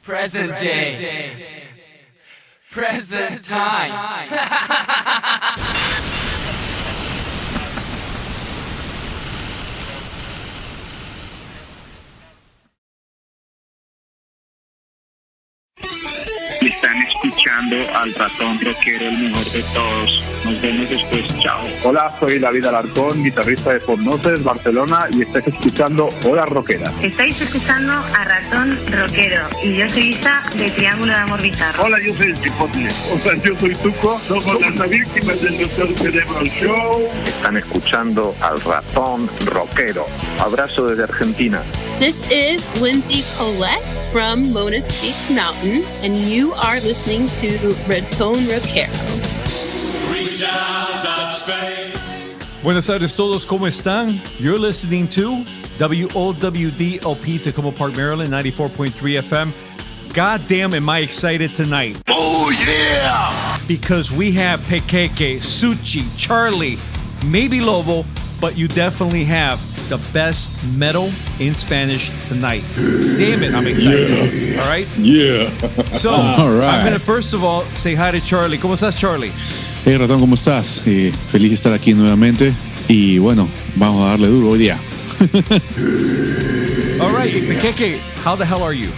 Present day. Present time. Están escuchando al Ratón Rockero, el mejor de todos. Nos vemos después, chao. Hola, soy David Alarcón, guitarrista de Fornoces, Barcelona, y estáis escuchando Horas Rockeras. Estáis escuchando a Raton Rockero y yo soy Isa de Triángulo de Amor Bizarro. Hola, yo soy el Chipotle. Hola, yo soy Tuco. Somos las víctimas del Doctor Cerebro Show. Están escuchando al Ratón Rockero. Abrazo desde Argentina. This is Lindsay Colette from MaJeSTiK Mountains, and you are listening to Raton Rockero. Buenas tardes todos, ¿cómo están? You're listening to WOWD LP Takoma Park, Maryland, 94.3 FM. God damn, am I excited tonight. Oh, yeah! Because we have Pequeque, Suchi, Charlie, maybe Lobo, but you definitely have the best metal in Spanish tonight. Damn it, I'm excited. Yeah. All right? Yeah. So, all right. I'm going to first of all say hi to Charlie. ¿Cómo estás, Charlie? Hey, Ratón, ¿cómo estás? Feliz de estar aquí nuevamente. Y bueno, vamos a darle duro hoy día. All right, Pequeque, how the hell are you?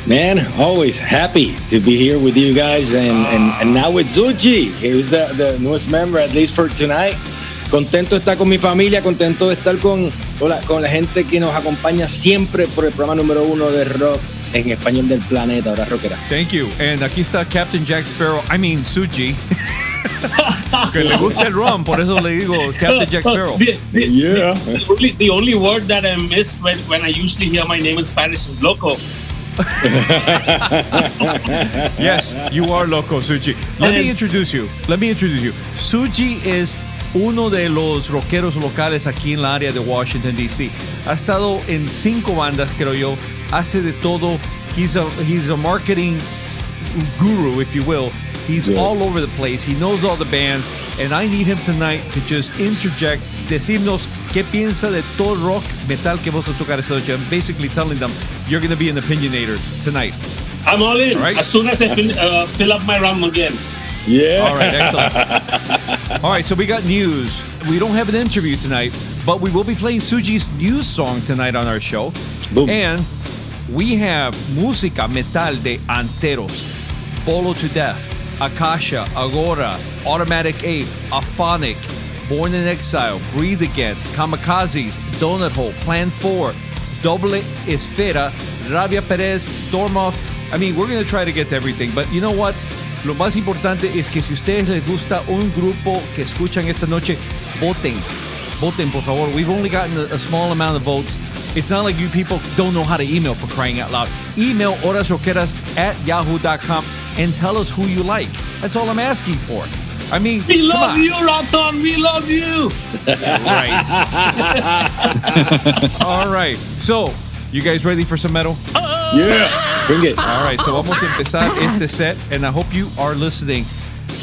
Man, always happy to be here with you guys. And now with Zuchi, who's the newest member, at least for tonight. Contento de estar con mi familia, contento de estar con la gente que nos acompaña siempre por el programa número 1 de rock en español del planeta, Horas Rockeras. Thank you. And aquí está Captain Jack Sparrow, Suji. Que le gusta el rum, por eso le digo Captain Jack Sparrow. Yeah. The only word that I miss when I usually hear my name in Spanish is loco. Yes, you are loco, Suji. Let me introduce you. Suji is uno de los rockeros locales aquí en la área de Washington, D.C. Ha estado en 5 bandas, creo yo. Hace de todo. He's a marketing guru, if you will. He's all over the place. He knows all the bands. And I need him tonight to just interject, decirnos qué piensa de todo rock metal que vamos a tocar esta noche. I'm basically telling them, you're going to be an opinionator tonight. I'm all in. All right? As soon as I fill up my rum again. Yeah. All right, excellent. All right, so we got news. We don't have an interview tonight, but we will be playing Suji's news song tonight on our show. Boom. And we have música metal de Anteros, Bolo to Death, Akasha, Agora, Automatic Ape, Aphonic, Born in Exile, Breathe Again, Kamikazes, Donut Hole, Plan 4, Doble Esfera, Rabia Perez, Stormoff. I mean, we're going to try to get to everything, but you know what? Lo más importante es que si ustedes les gusta un grupo que escuchan esta noche, voten. Voten, por favor. We've only gotten a small amount of votes. It's not like you people don't know how to email, for crying out loud. Email horasrockeras@yahoo.com and tell us who you like. That's all I'm asking for. I mean, we love you, Raton. We love you. Right. All right. So, you guys ready for some metal? Yeah. Bring it. All right, so vamos a empezar este set, and I hope you are listening.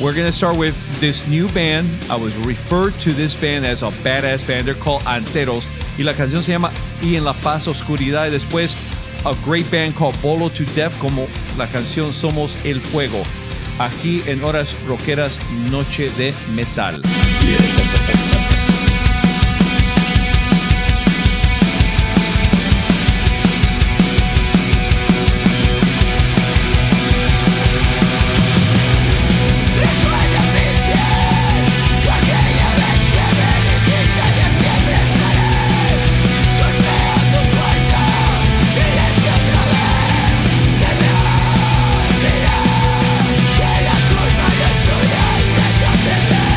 We're going to start with this new band. I was referred to this band as a badass band. They're called Anteros. Y la canción se llama Y en la paz oscuridad. Y después, a great band called Bolo to Death, como la canción Somos el Fuego. Aquí en Horas Rockeras, Noche de Metal. Que la culpa no es tuya y te comprender.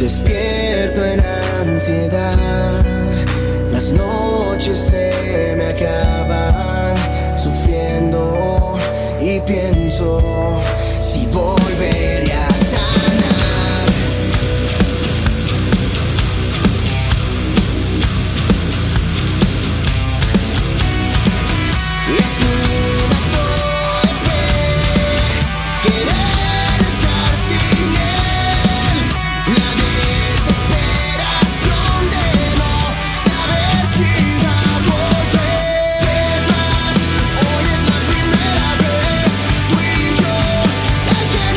despierto en ansiedad. Las noches se me acaban, sufriendo y pienso si volveré a sanar. Es un acto de fe, querer estar sin él. La desesperación de no saber si va a volver. Te vas, hoy es la primera vez. Fui yo el que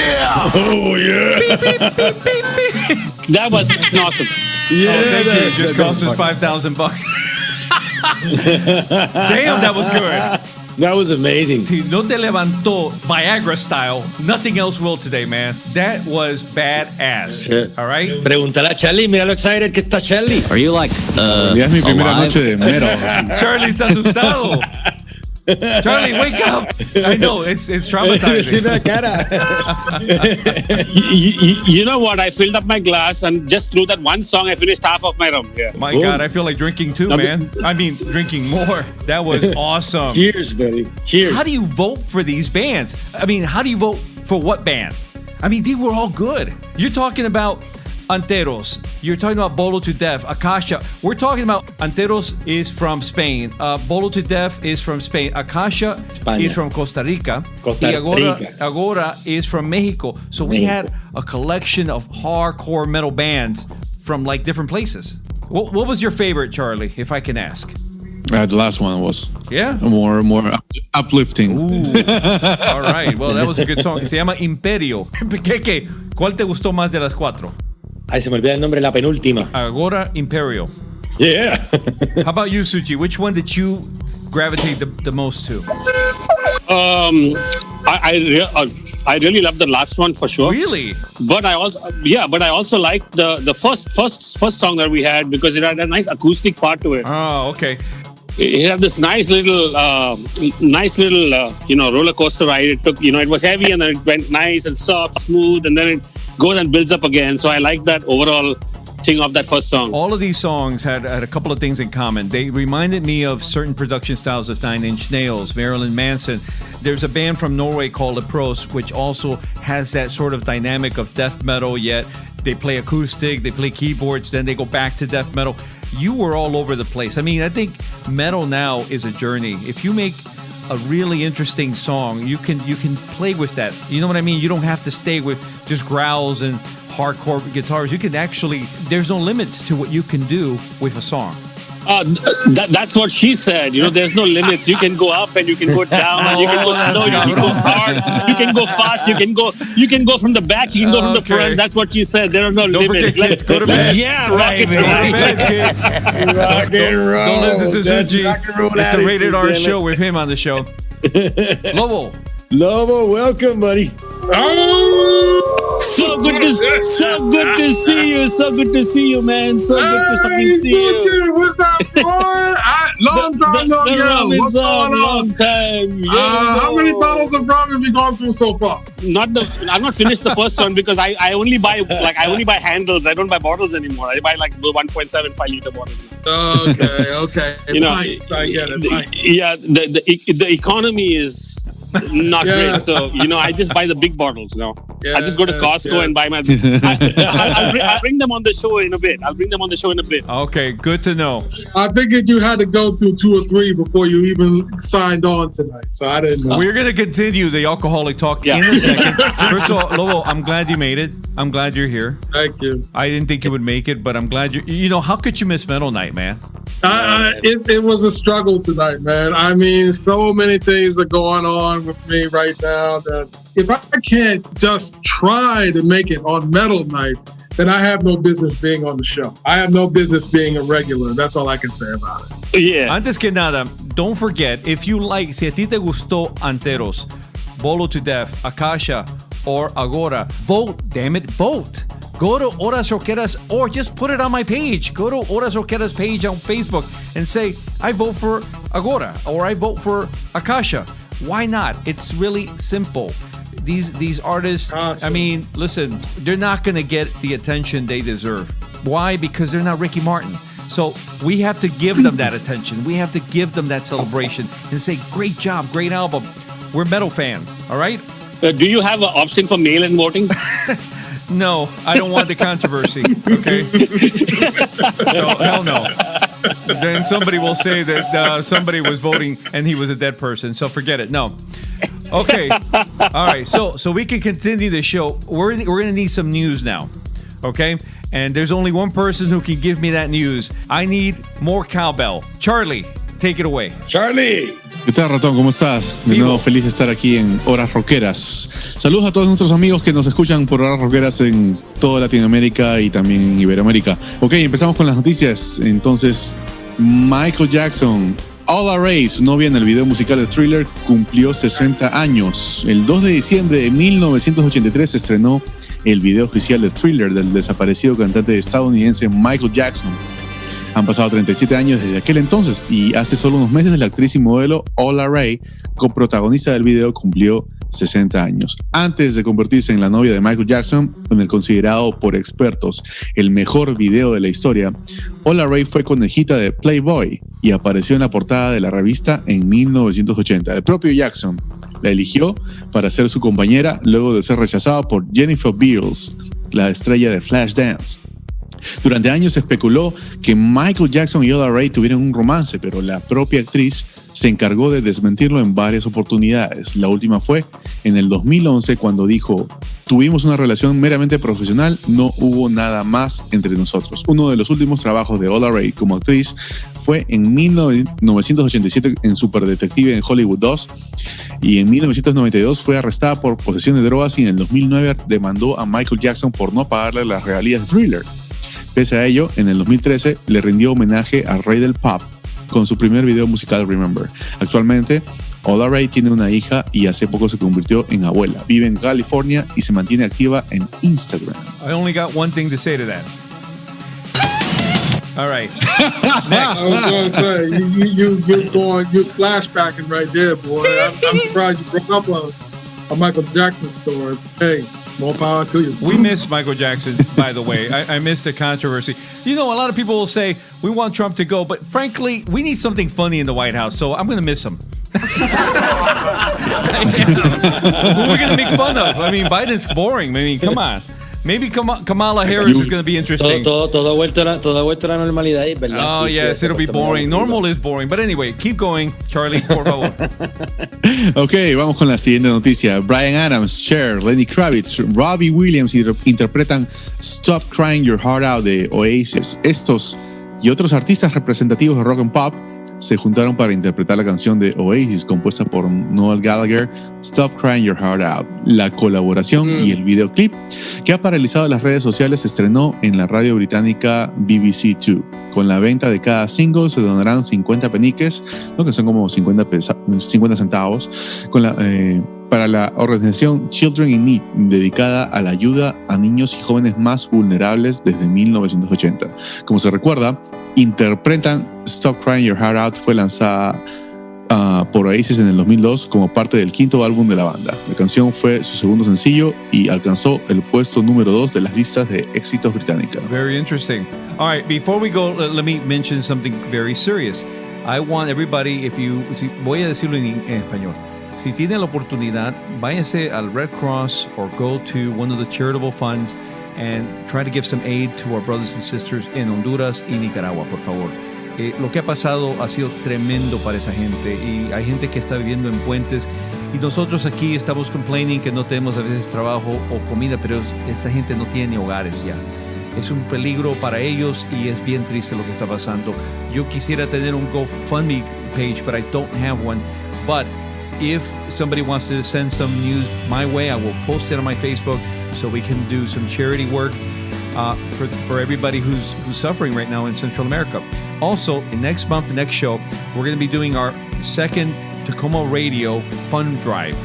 yeah. Oh, yeah. That was awesome. Yeah, Thank you. It just cost us $5,000. Damn, that was good. That was amazing. Si no te levantó Viagra style, nothing else will today, man. That was badass. All right? Pregúntale a Charlie, mira lo excited que está Charlie. Are you like Ya es mi primera noche de metal. Charlie está asustado. Charlie, wake up. I know, it's traumatizing. You know what? I filled up my glass and just through that one song, I finished half of my rum. Yeah. My God, I feel like drinking too, man. I mean, drinking more. That was awesome. Cheers, buddy. Cheers. How do you vote for these bands? I mean, how do you vote for what band? I mean, they were all good. You're talking about Anteros. You're talking about Bolo to Death, Akasha. We're talking about Anteros is from Spain. Bolo to Death is from Spain. Akasha is from Costa Rica. Y Agora is from Mexico. So we had a collection of hardcore metal bands from like different places. What was your favorite, Charlie, if I can ask? The last one was more uplifting. All right. Well, that was a good song. Se llama Imperio. ¿Qué? ¿Cuál te gustó más de las cuatro? Ay, se me olvida el nombre, la penúltima. Agora Imperio. Yeah. How about you, Suchi? Which one did you gravitate the most to? I really love the last one for sure. Really? But I also liked the first song that we had because it had a nice acoustic part to it. Oh, okay. It had this nice little roller coaster ride. It took, it was heavy and then it went nice and soft, smooth, and then it goes and builds up again. So I like that overall thing of that first song. All of these songs had a couple of things in common. They reminded me of certain production styles of Nine Inch Nails, Marilyn Manson. There's a band from Norway called Lepros, which also has that sort of dynamic of death metal, yet they play acoustic, they play keyboards, then they go back to death metal. You were all over the place. I mean, I think metal now is a journey. If you make a really interesting song, you can play with that. You know what I mean? You don't have to stay with just growls and hardcore guitars. You can actually, there's no limits to what you can do with a song. That's what she said. There's no limits. You can go up and you can go down. You can go slow. You can go hard. You can go fast. You can go from the back. You can go from the front. That's what she said. There are no limits. Let's go to bed. Yeah, right. Kids. Rock and roll. Don't listen to Suji. It's a rated R show with him on the show. Lobo, welcome, buddy. So good to see you. So good to see you, man. So good to see you. What's up, boy? Long time no go. What's going on? Long time. How many bottles of rum have you gone through so far? I've not finished the first one because I only buy handles. I don't buy bottles anymore. I buy like 1.75 liter bottles. Okay. Pints, I get it. Yeah, the economy is not great, so I just buy the big bottles now. I just go to Costco and buy my. I'll bring them on the show in a bit. Okay, good to know. I figured you had to go through 2 or 3 before you even signed on tonight, so I didn't know. We're gonna continue the alcoholic talk in a second. First of all, Lobo, I'm glad you made it. I'm glad you're here. Thank you. I didn't think you would make it, but I'm glad you. How could you miss Metal Night, man? It was a struggle tonight, man. I mean, so many things are going on with me right now that if I can't just try to make it on Metal Night, then I have no business being on the show. I have no business being a regular. That's all I can say about it. Yeah. Antes que nada, don't forget, if you like, si a ti te gustó Anteros, Bolo to Death, Akasha, or Agora, vote, damn it, vote. Go to Horas Rockeras or just put it on my page. Go to Horas Rockeras page on Facebook and say, I vote for Agora or I vote for Akasha. Why not? It's really simple. These artists, I mean, listen, they're not going to get the attention they deserve. Why? Because they're not Ricky Martin. So we have to give them that attention. We have to give them that celebration and say, great job, great album. We're metal fans, all right? Do you have an option for mail-in voting? No, I don't want the controversy, okay? So, hell no. Then somebody will say that somebody was voting and he was a dead person, so forget it. No. Okay. All right, so we can continue the show. We're going to need some news now, okay? And there's only one person who can give me that news. I need more cowbell. Charlie, take it away. Charlie. ¿Qué tal, Ratón? ¿Cómo estás? De nuevo, feliz de estar aquí en Horas Rockeras. Saludos a todos nuestros amigos que nos escuchan por Horas Rockeras en toda Latinoamérica y también en Iberoamérica. Ok, empezamos con las noticias. Entonces, Michael Jackson, All Array, su novia en el video musical de Thriller, cumplió 60 años. El 2 de diciembre de 1983 se estrenó el video oficial de Thriller del desaparecido cantante estadounidense Michael Jackson. Han pasado 37 años desde aquel entonces y hace solo unos meses la actriz y modelo All Array, coprotagonista del video, cumplió 60 años. Antes de convertirse en la novia de Michael Jackson, en el considerado por expertos el mejor video de la historia, All Array fue conejita de Playboy y apareció en la portada de la revista en 1980. El propio Jackson la eligió para ser su compañera luego de ser rechazado por Jennifer Beals, la estrella de Flashdance. Durante años se especuló que Michael Jackson y All Array tuvieron un romance, pero la propia actriz se encargó de desmentirlo en varias oportunidades. La última fue en el 2011 cuando dijo: tuvimos una relación meramente profesional, no hubo nada más entre nosotros. Uno de los últimos trabajos de All Array como actriz fue en 1987 en Superdetective en Hollywood 2 y en 1992 fue arrestada por posesión de drogas y en el 2009 demandó a Michael Jackson por no pagarle las regalías de Thriller. Pese a ello, en el 2013 le rindió homenaje al rey del pop con su primer video musical Remember. Actualmente, All Array tiene una hija y hace poco se convirtió en abuela. Vive en California y se mantiene activa en Instagram. I only got one thing to say to that. All right. Next. I was going to say, you're flashbacking right there, boy. I'm surprised you brought up a Michael Jackson story. Hey, more power to you. We miss Michael Jackson, by the way. I miss the controversy. You know, a lot of people will say, we want Trump to go, but frankly, we need something funny in the White House, so I'm going to miss him. Who are we going to make fun of? I mean, Biden's boring. I mean, come on. Maybe Kamala Harris is going to be interesting. Todo vuelto a la normalidad, ¿verdad? Oh, sí, yes, it'll be boring. Normal is boring. But anyway, keep going, Charlie, por favor. Ok, vamos con la siguiente noticia. Bryan Adams, Cher, Lenny Kravitz, Robbie Williams interpretan Stop Crying Your Heart Out de Oasis. Estos y otros artistas representativos de rock and pop se juntaron para interpretar la canción de Oasis compuesta por Noel Gallagher, Stop Crying Your Heart Out. La colaboración y el videoclip, que ha paralizado las redes sociales, se estrenó en la radio británica BBC 2. Con la venta de cada single se donarán 50 peniques, ¿no? Que son como 50 centavos, para la organización Children in Need, dedicada a la ayuda a niños y jóvenes más vulnerables desde 1980. Como se recuerda, interpretan Stop Crying Your Heart Out fue lanzada por Oasis en el 2002 como parte del quinto álbum de la banda. La canción fue su segundo sencillo y alcanzó el puesto número 2 de las listas de éxitos británicas. Very interesting. All right, before we go, let me mention something very serious. I want everybody, voy a decirlo en español. Si tienen la oportunidad, váyanse al Red Cross or go to one of the charitable funds and try to give some aid to our brothers and sisters en Honduras y Nicaragua, por favor. Lo que ha pasado ha sido tremendo para esa gente y hay gente que está viviendo en puentes y nosotros aquí estamos complaining que no tenemos a veces trabajo o comida, pero esta gente no tiene ni hogares ya. Es un peligro para ellos y es bien triste lo que está pasando. Yo quisiera tener un GoFundMe page, but I don't have one. But if somebody wants to send some news my way, I will post it on my Facebook so we can do some charity work for everybody who's suffering right now in Central America. Also, next month, the next show, we're going to be doing our second Takoma Radio Fund Drive,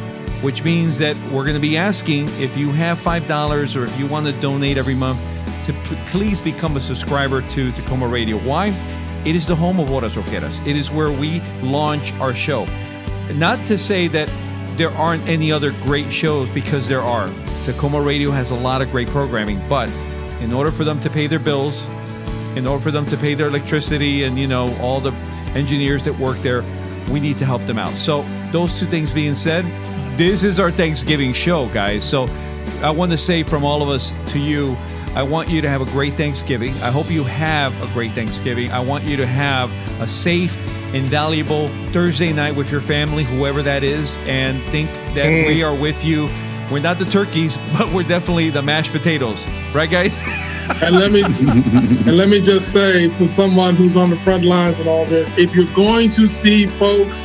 which means that we're going to be asking if you have $5 or if you want to donate every month to please become a subscriber to Takoma Radio. Why? It is the home of Horas Rockeras. It is where we launch our show. Not to say that there aren't any other great shows, because there are. Takoma Radio has a lot of great programming, but in order for them to pay their bills, in order for them to pay their electricity and, you know, all the engineers that work there, we need to help them out. So those two things being said, this is our Thanksgiving show, guys. So I want to say from all of us to you, I want you to have a great Thanksgiving. I hope you have a great Thanksgiving. I want you to have a safe, invaluable Thursday night with your family, whoever that is, and think that we are with you. We're not the turkeys, but we're definitely the mashed potatoes. Right, guys? And let me just say, for someone who's on the front lines and all this, if you're going to see folks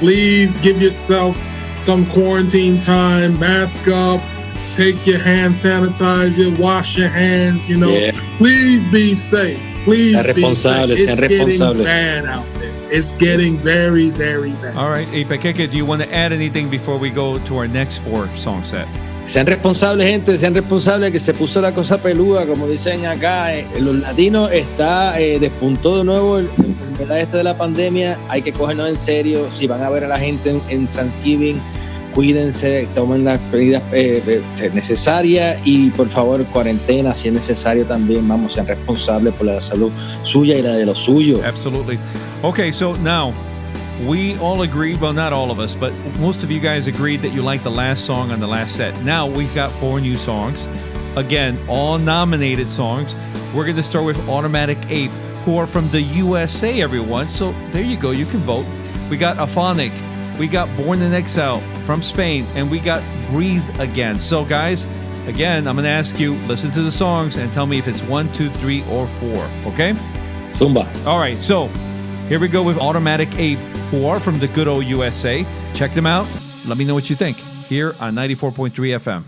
please give yourself some quarantine time, mask up, take your hand sanitizer, wash your hands, you know. Yeah. Please be safe. Please Sean be safe. responsables, It's sean getting responsables. bad out there. It's getting very, very bad. All right, hey, Pequeque, do you want to add anything before we go to our next 4 song set? Sean responsables, gente, sean responsables, que se puso la cosa peluda, como dicen acá. Los latinos despuntó de nuevo la enfermedad esta de la pandemia. Hay que cogernos en serio. Si van a ver a la gente en Thanksgiving, cuídense, tomen las medidas necesarias y por favor cuarentena si es necesario también. Vamos, sean responsables por la salud suya y la de los suyos. Absolutely. Okay, so now we all agreed, well, not all of us, but most of you guys agreed that you liked the last song on the last set. Now we've got 4 new songs. Again, all nominated songs. We're going to start with Automatic Ape, who are from the USA, everyone. So there you go, you can vote. We got Aphonic, we got Born in Exile from Spain, and we got Breathe Again. So guys, again, I'm going to ask you, listen to the songs and tell me if it's 1, 2, 3, or 4, okay? Zumba. All right, so here we go with Automatic Ape, who are from the good old USA. Check them out. Let me know what you think here on 94.3 FM.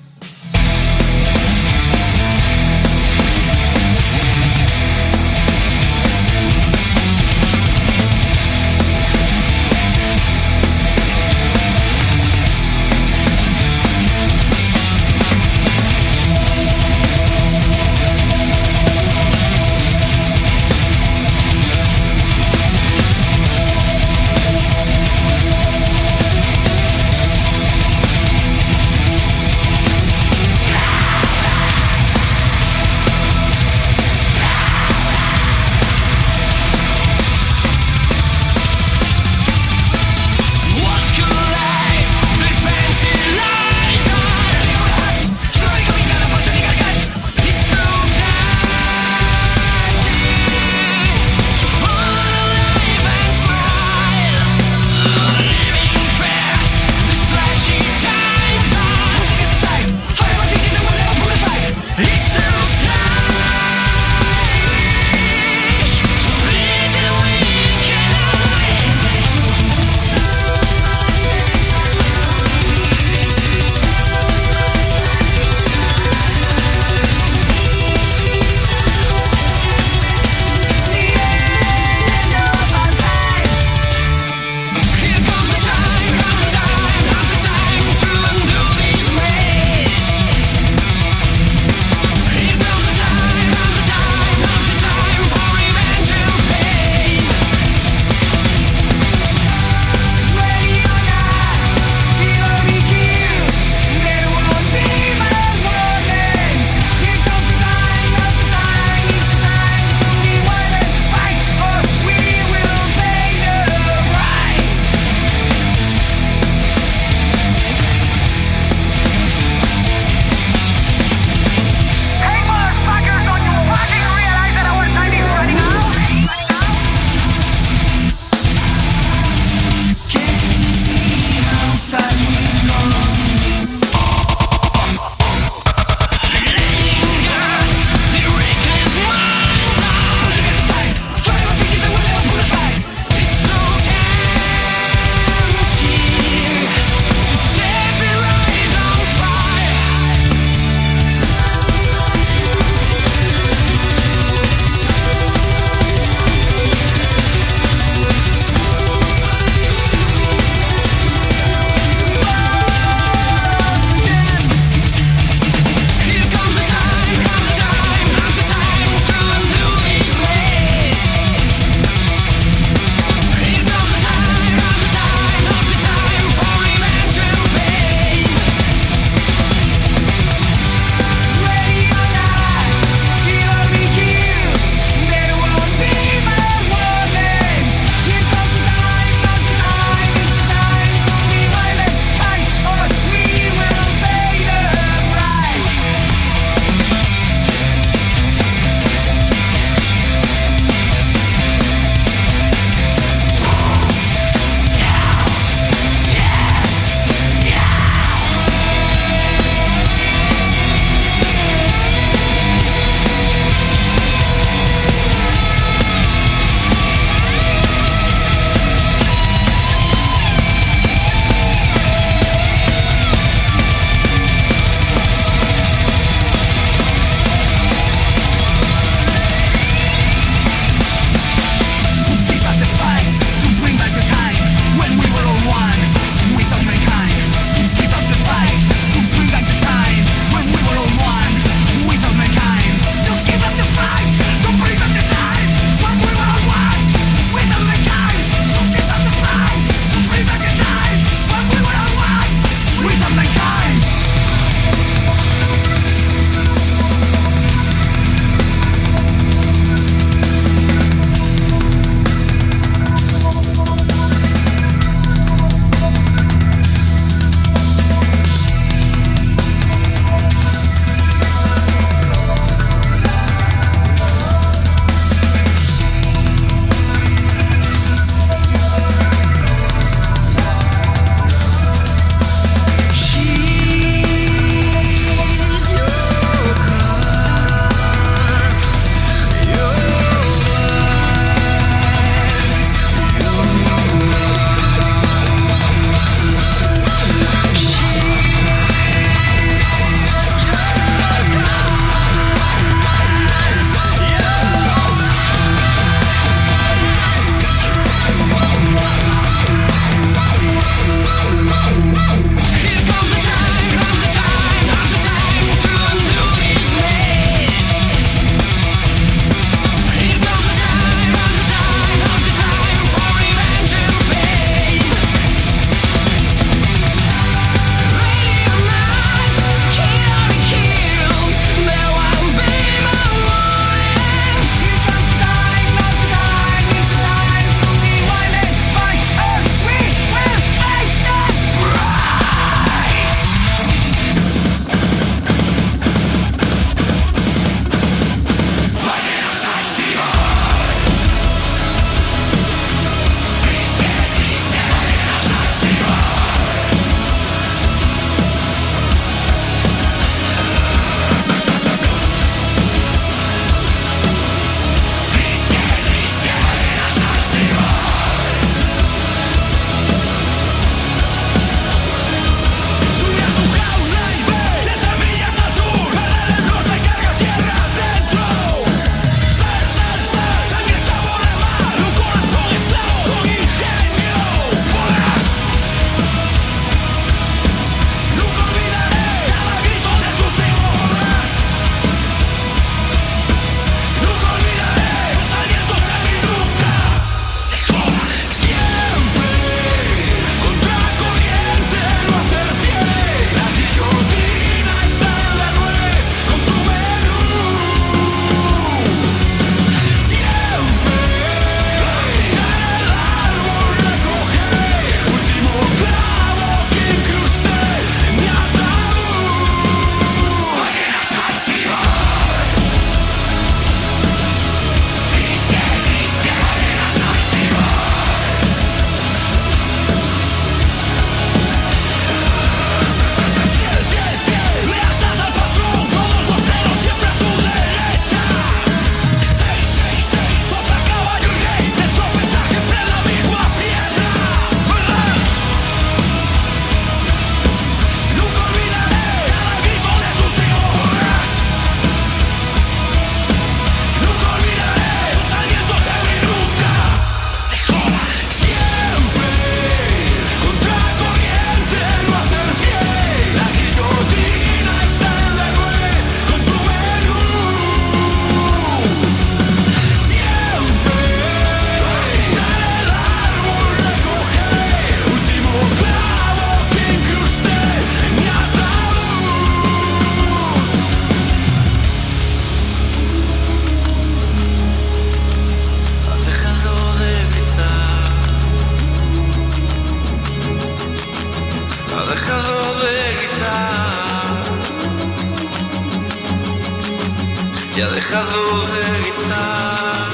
y ha dejado de gritar.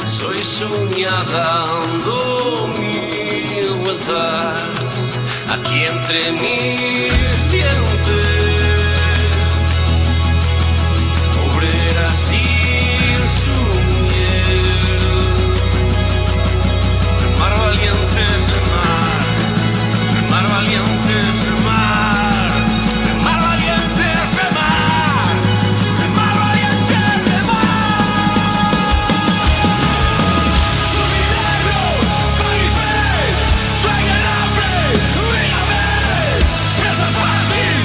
Soy soñada dando mil vueltas aquí entre mis dientes, obrera sin su miel. El mar valiente es el mar, el mar valiente es el mar, el mar valiente es el mar, el mar valiente es el mar. Son milagros, Bitrate, traigan hambre, dígame, piensa fácil,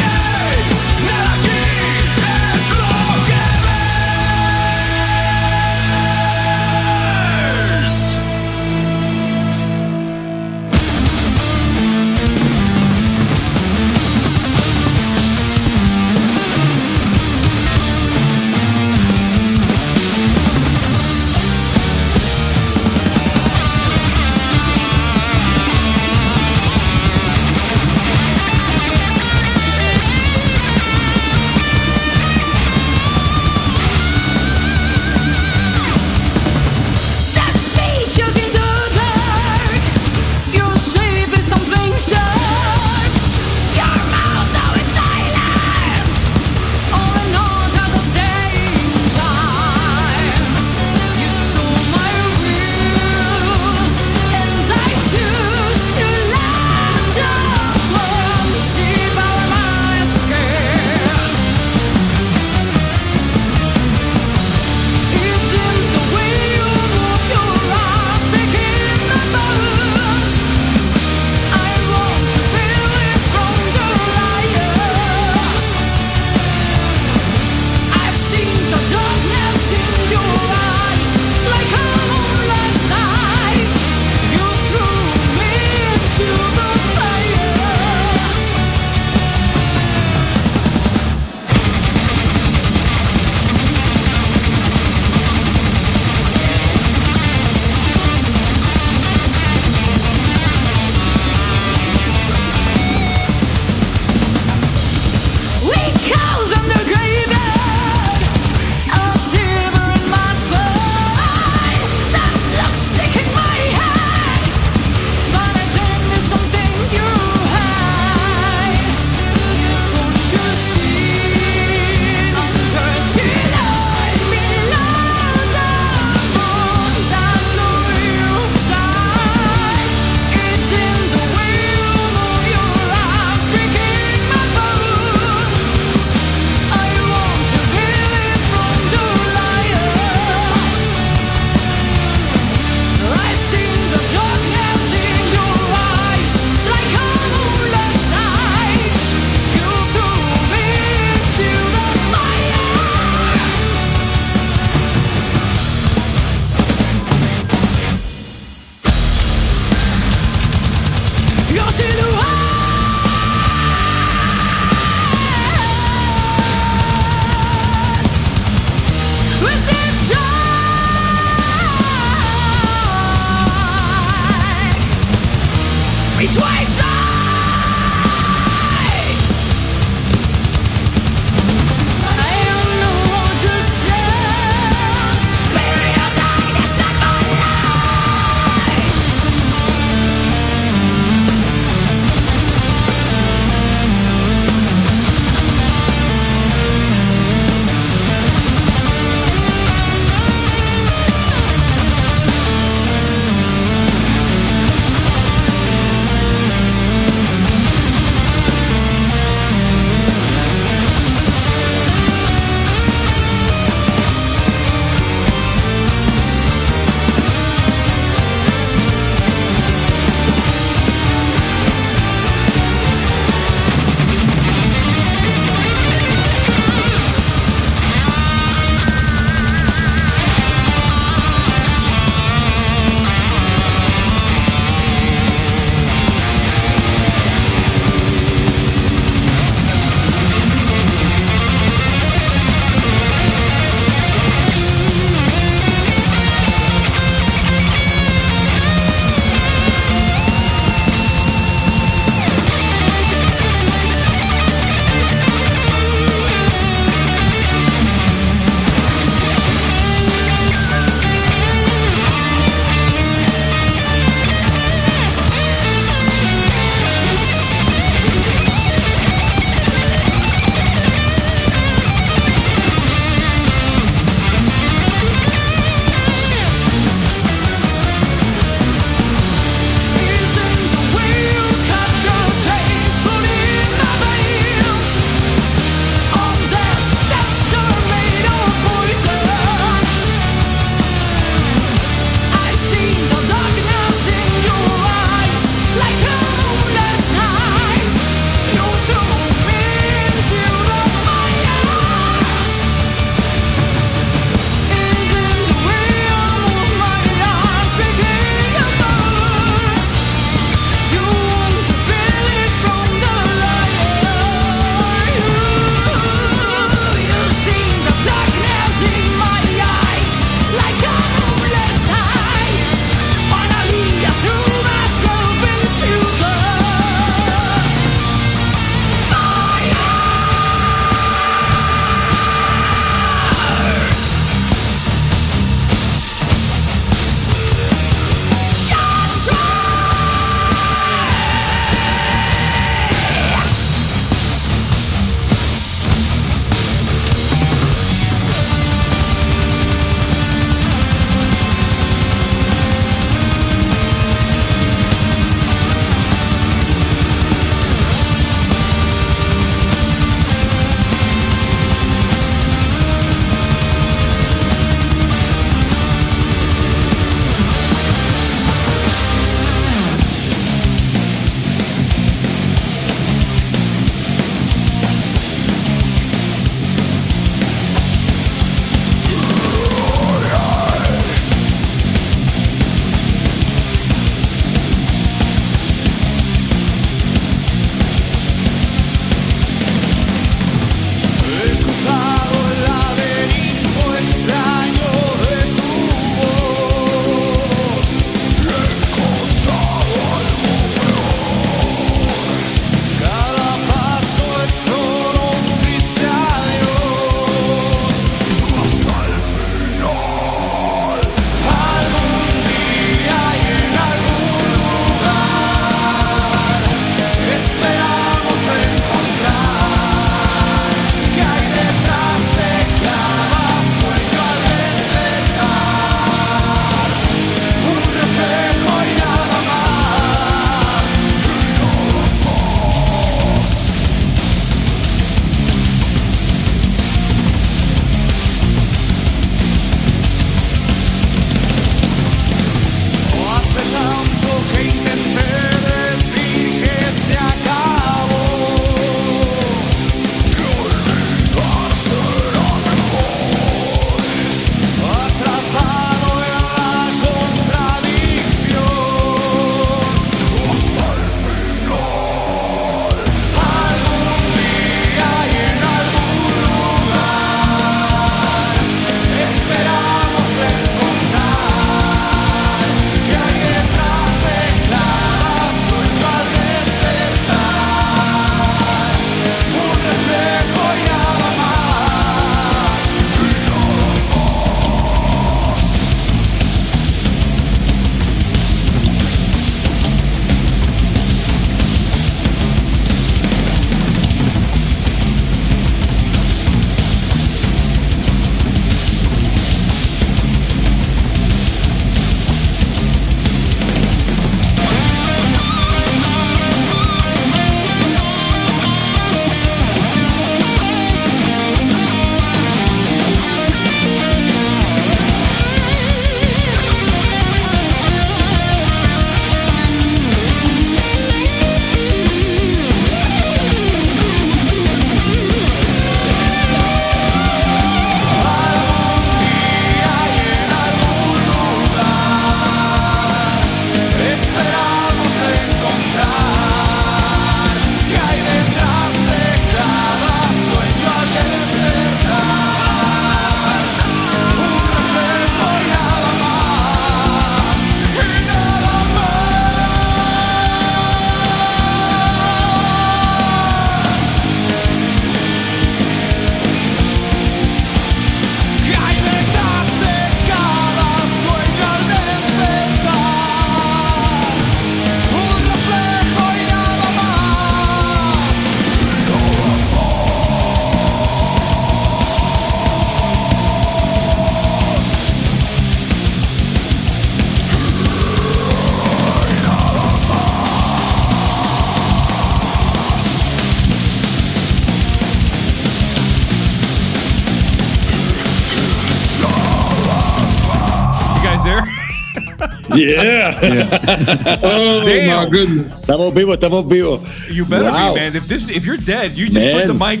Yeah. Oh, Damn. my goodness. Estamos vivos. You better Wow. be, man. If you're dead, you just put the mic,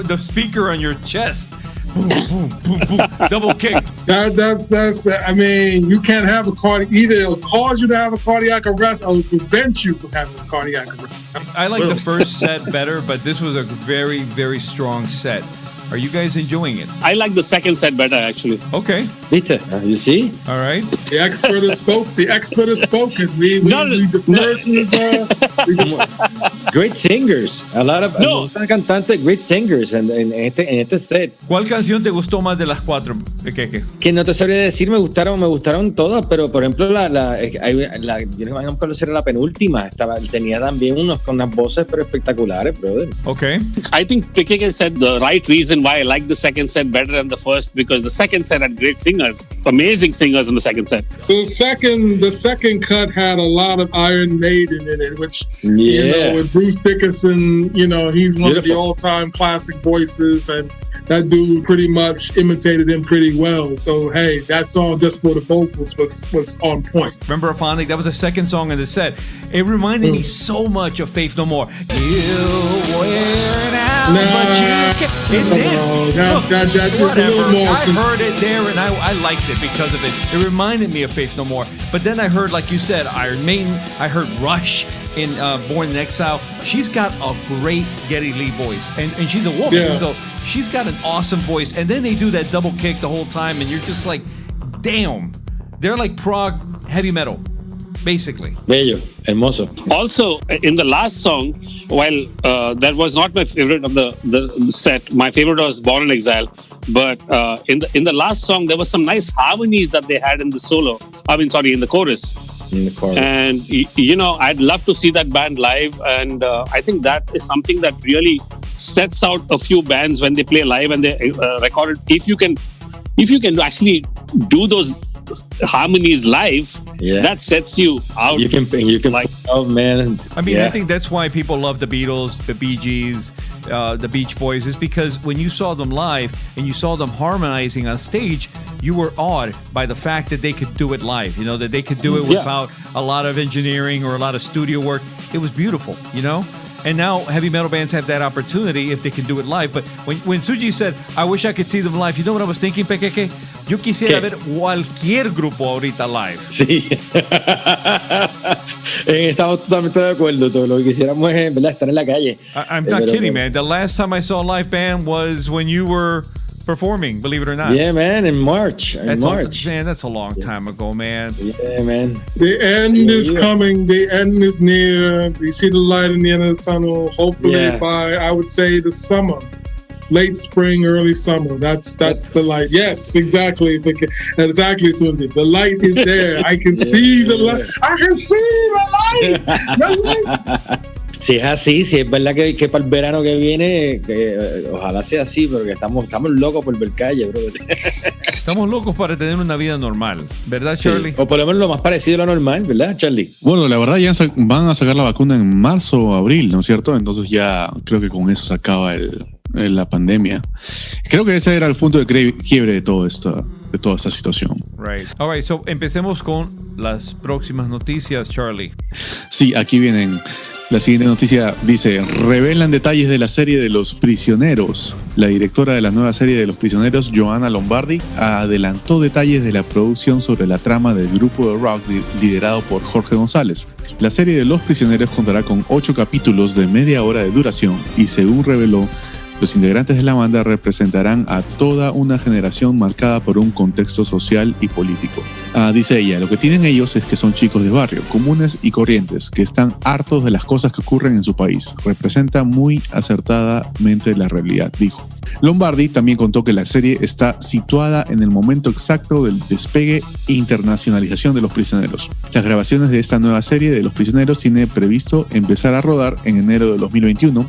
the speaker on your chest. Boom, boom, boom, boom. Double kick. That's. I mean, you can't have a cardiac. Either it'll cause you to have a cardiac arrest, or it'll prevent you from having a cardiac arrest. I like the first set better, but this was a very, very strong set. Are you guys enjoying it? I like the second set better, actually. Okay. ¿Viste? You see? All right. The expert has spoke. The expert has spoken. We defer to his. Great singers. A lot of cantantes, great singers en este set. ¿Cuál canción te gustó más de las cuatro, Keke? Que no te sabría decir, me gustaron todas, pero por ejemplo yo no me acuerdo si era la penúltima, tenía también con unas voces pero espectaculares, brother. Okay. I think PKK said the right reason why I like the second set better than the first, because the second set had great singers, amazing singers in the second set. The second cut had a lot of Iron Maiden in it, which with Bruce Dickinson, he's one of the all-time classic voices, and that dude pretty much imitated him pretty well. So hey, that song just for the vocals was on point. Remember Aphonic? That was the second song in the set. It reminded me so much of Faith No More. You wear out, but you can't. It did. Whatever. I heard it there, and I liked it because of it. It reminded me of Faith No More. But then I heard, like you said, Iron Maiden. I heard Rush in Born in Exile. She's got a great Geddy Lee voice, and she's a woman, so she's got an awesome voice. And then they do that double kick the whole time, and you're just like, damn, they're like prog heavy metal, basically. Bello, hermoso. Also, in the last song, while that was not my favorite of the set, my favorite was Born in Exile. But in the last song, there were some nice harmonies that they had in the solo. In the chorus. And I'd love to see that band live, and I think that is something that really sets out a few bands when they play live and they record it. If you can actually do those harmonies live, that sets you out. You can like, oh man. I mean, I think that's why people love the Beatles, the Bee Gees, the Beach Boys, is because when you saw them live and you saw them harmonizing on stage, you were awed by the fact that they could do it live, that they could do it without a lot of engineering or a lot of studio work. It was beautiful, And now heavy metal bands have that opportunity if they can do it live. But when Suji said, I wish I could see them live, you know what I was thinking, Pekeke? Yo quisiera ver cualquier grupo ahorita live. Sí. Estamos totalmente de acuerdo. Todo lo que quisiéramos es, ¿verdad?, estar en la calle. I'm not kidding, man. The last time I saw a live band was when you were performing, believe it or not. Yeah, man, in March. That's a long time ago, man. Yeah, man. The end is coming. The end is near. We see the light in the end of the tunnel. Hopefully by, I would say, the summer. Late spring, early summer. That's the light. Yes, exactly. Exactly, Suji. The light is there. I can see the light. I can see the light. The light. Si es así, si es verdad que para el verano que viene, ojalá sea así, porque estamos locos por ver calle, bro. Estamos locos para tener una vida normal, ¿verdad, Charlie? Sí, o por lo menos lo más parecido a lo normal, ¿verdad, Charlie? Bueno, la verdad ya van a sacar la vacuna en marzo o abril, ¿no es cierto? Entonces ya creo que con eso se acaba la pandemia. Creo que ese era el punto de quiebre de toda esta situación. Right. All right, so empecemos con las próximas noticias, Charlie. Sí, aquí vienen. La siguiente noticia dice: revelan detalles de la serie de Los Prisioneros. La directora de la nueva serie de Los Prisioneros, Joanna Lombardi, adelantó detalles de la producción sobre la trama del grupo de rock liderado por Jorge González. La serie de Los Prisioneros contará con 8 capítulos de media hora de duración y, según reveló, los integrantes de la banda representarán a toda una generación marcada por un contexto social y político. Dice ella, lo que tienen ellos es que son chicos de barrio, comunes y corrientes, que están hartos de las cosas que ocurren en su país. Representa muy acertadamente la realidad, dijo. Lombardi también contó que la serie está situada en el momento exacto del despegue e internacionalización de Los Prisioneros. Las grabaciones de esta nueva serie de Los Prisioneros tiene previsto empezar a rodar en enero de 2021.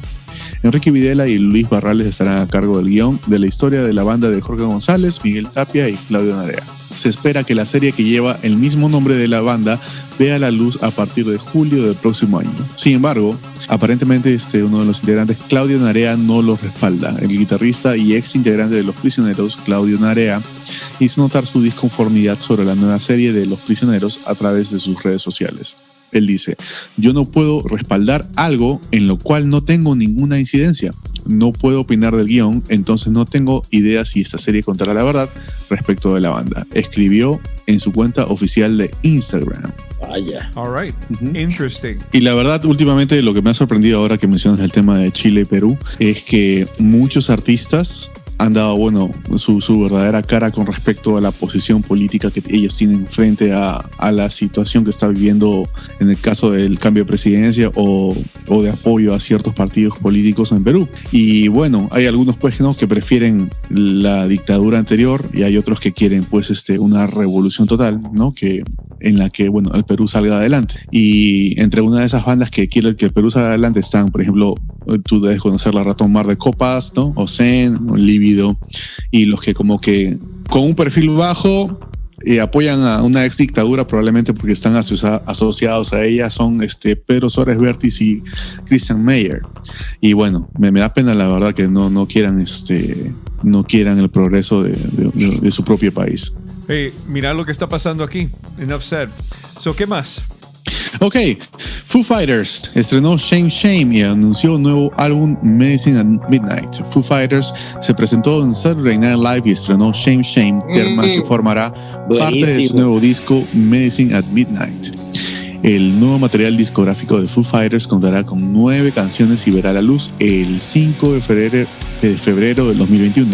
Enrique Videla y Luis Barrales estarán a cargo del guión de la historia de la banda de Jorge González, Miguel Tapia y Claudio Narea. Se espera que la serie que lleva el mismo nombre de la banda vea la luz a partir de julio del próximo año. Sin embargo, aparentemente uno de los integrantes, Claudio Narea, no lo respalda. El guitarrista y ex integrante de Los Prisioneros, Claudio Narea, hizo notar su disconformidad sobre la nueva serie de Los Prisioneros a través de sus redes sociales. Él dice: yo no puedo respaldar algo en lo cual no tengo ninguna incidencia. No puedo opinar del guión, entonces no tengo idea si esta serie contará la verdad respecto de la banda. Escribió en su cuenta oficial de Instagram. Vaya. All right. Interesting. Y la verdad, últimamente lo que me ha sorprendido ahora que mencionas el tema de Chile y Perú es que muchos artistas han dado, su verdadera cara con respecto a la posición política que ellos tienen frente a la situación que está viviendo en el caso del cambio de presidencia o de apoyo a ciertos partidos políticos en Perú. Y bueno, hay algunos que prefieren la dictadura anterior y hay otros que quieren una revolución total, ¿no? En la que, el Perú salga adelante. Y entre una de esas bandas que quieren que el Perú salga adelante están, por ejemplo, tú debes conocer la Raton Mar de Copas, ¿no? O Zen, o Lívido, y los que como que con un perfil bajo apoyan a una ex dictadura probablemente porque están asociados a ella son Pedro Suárez Vértiz y Christian Meyer. Y bueno, me da pena la verdad que no quieran el progreso de su propio país. Hey, mira lo que está pasando aquí. Enough said. So, ¿qué más? Ok, Foo Fighters estrenó Shame Shame y anunció un nuevo álbum, Medicine at Midnight. Foo Fighters se presentó en Saturday Night Live y estrenó Shame Shame, tema que formará parte de su nuevo disco, Medicine at Midnight. El nuevo material discográfico de Foo Fighters contará con 9 canciones y verá la luz el 5 de febrero del 2021.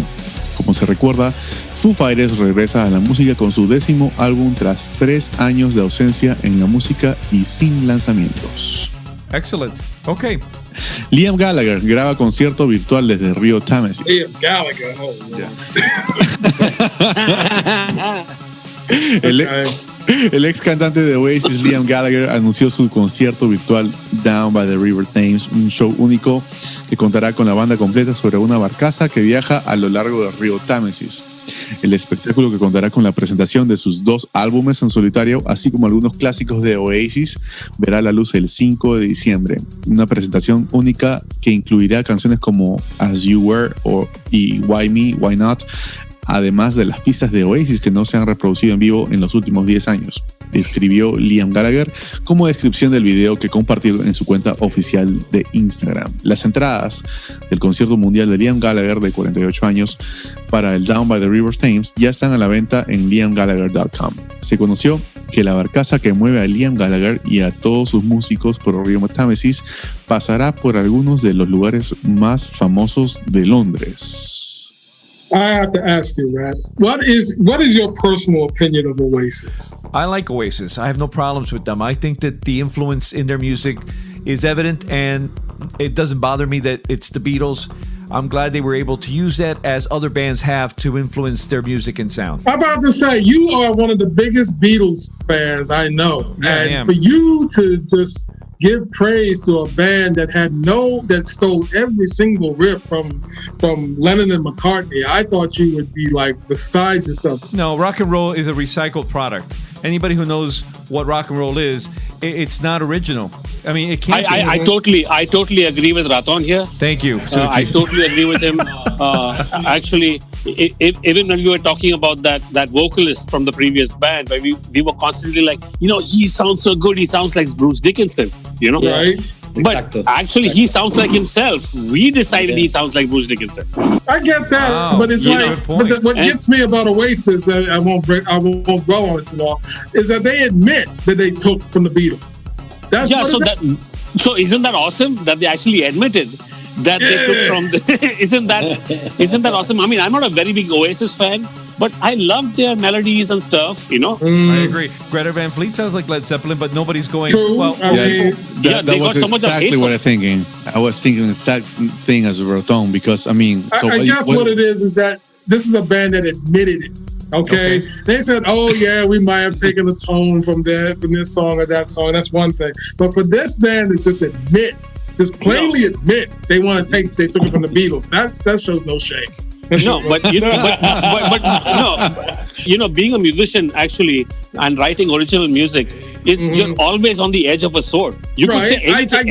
Como se recuerda, Foo Fighters regresa a la música con su 10º álbum tras 3 años de ausencia en la música y sin lanzamientos. Excellent. Ok. Liam Gallagher graba concierto virtual desde Río Támesis. Liam Gallagher. El ex cantante de Oasis, Liam Gallagher, anunció su concierto virtual Down by the River Thames, un show único que contará con la banda completa sobre una barcaza que viaja a lo largo del río Támesis. El espectáculo, que contará con la presentación de sus 2 álbumes en solitario, así como algunos clásicos de Oasis, verá la luz el 5 de diciembre. Una presentación única que incluirá canciones como As You Were y Why Me, Why Not, además de las pistas de Oasis que no se han reproducido en vivo en los últimos 10 años, escribió Liam Gallagher como descripción del video que compartió en su cuenta oficial de Instagram. Las entradas del concierto mundial de Liam Gallagher, de 48 años, para el Down by the River Thames ya están a la venta en liamgallagher.com. Se conoció que la barcaza que mueve a Liam Gallagher y a todos sus músicos por el río Támesis pasará por algunos de los lugares más famosos de Londres. I have to ask you, Rat, what is your personal opinion of Oasis? I like Oasis. I have no problems with them. I think that the influence in their music is evident, and it doesn't bother me that it's the Beatles. I'm glad they were able to use that, as other bands have, to influence their music and sound. I'm about to say, you are one of the biggest Beatles fans I know. Yeah, and for you to just give praise to a band that stole every single riff from Lennon and McCartney, I thought you would be like beside yourself. No, rock and roll is a recycled product. Anybody who knows what rock and roll is, it's not original. I mean, it can't. I totally agree with Raton here. Thank you. I totally agree with him. Actually, even when we were talking about that vocalist from the previous band, where we were constantly like, he sounds so good. He sounds like Bruce Dickinson. Right? But actually, he sounds like himself. We decided he sounds like Bruce Dickinson. I get that, Wow, but it's what gets me about Oasis, I won't dwell on it too long, is that they admit that they took from the Beatles. So isn't that awesome that they actually admitted that they took from the isn't that awesome? I mean, I'm not a very big Oasis fan, but I love their melodies and stuff, I agree. Greta Van Fleet sounds like Led Zeppelin, but nobody's going, True. well. That was exactly what I'm thinking. I was thinking the exact thing as a Raton, because, I guess what it is that this is a band that admitted it. Okay? They said, oh yeah, we might have taken a tone from this song or that song. That's one thing. But for this band to just admit just plainly admit they took it from the Beatles. That shows no shame. No, but being a musician actually and writing original music is you're always on the edge of a sword. You could say anything.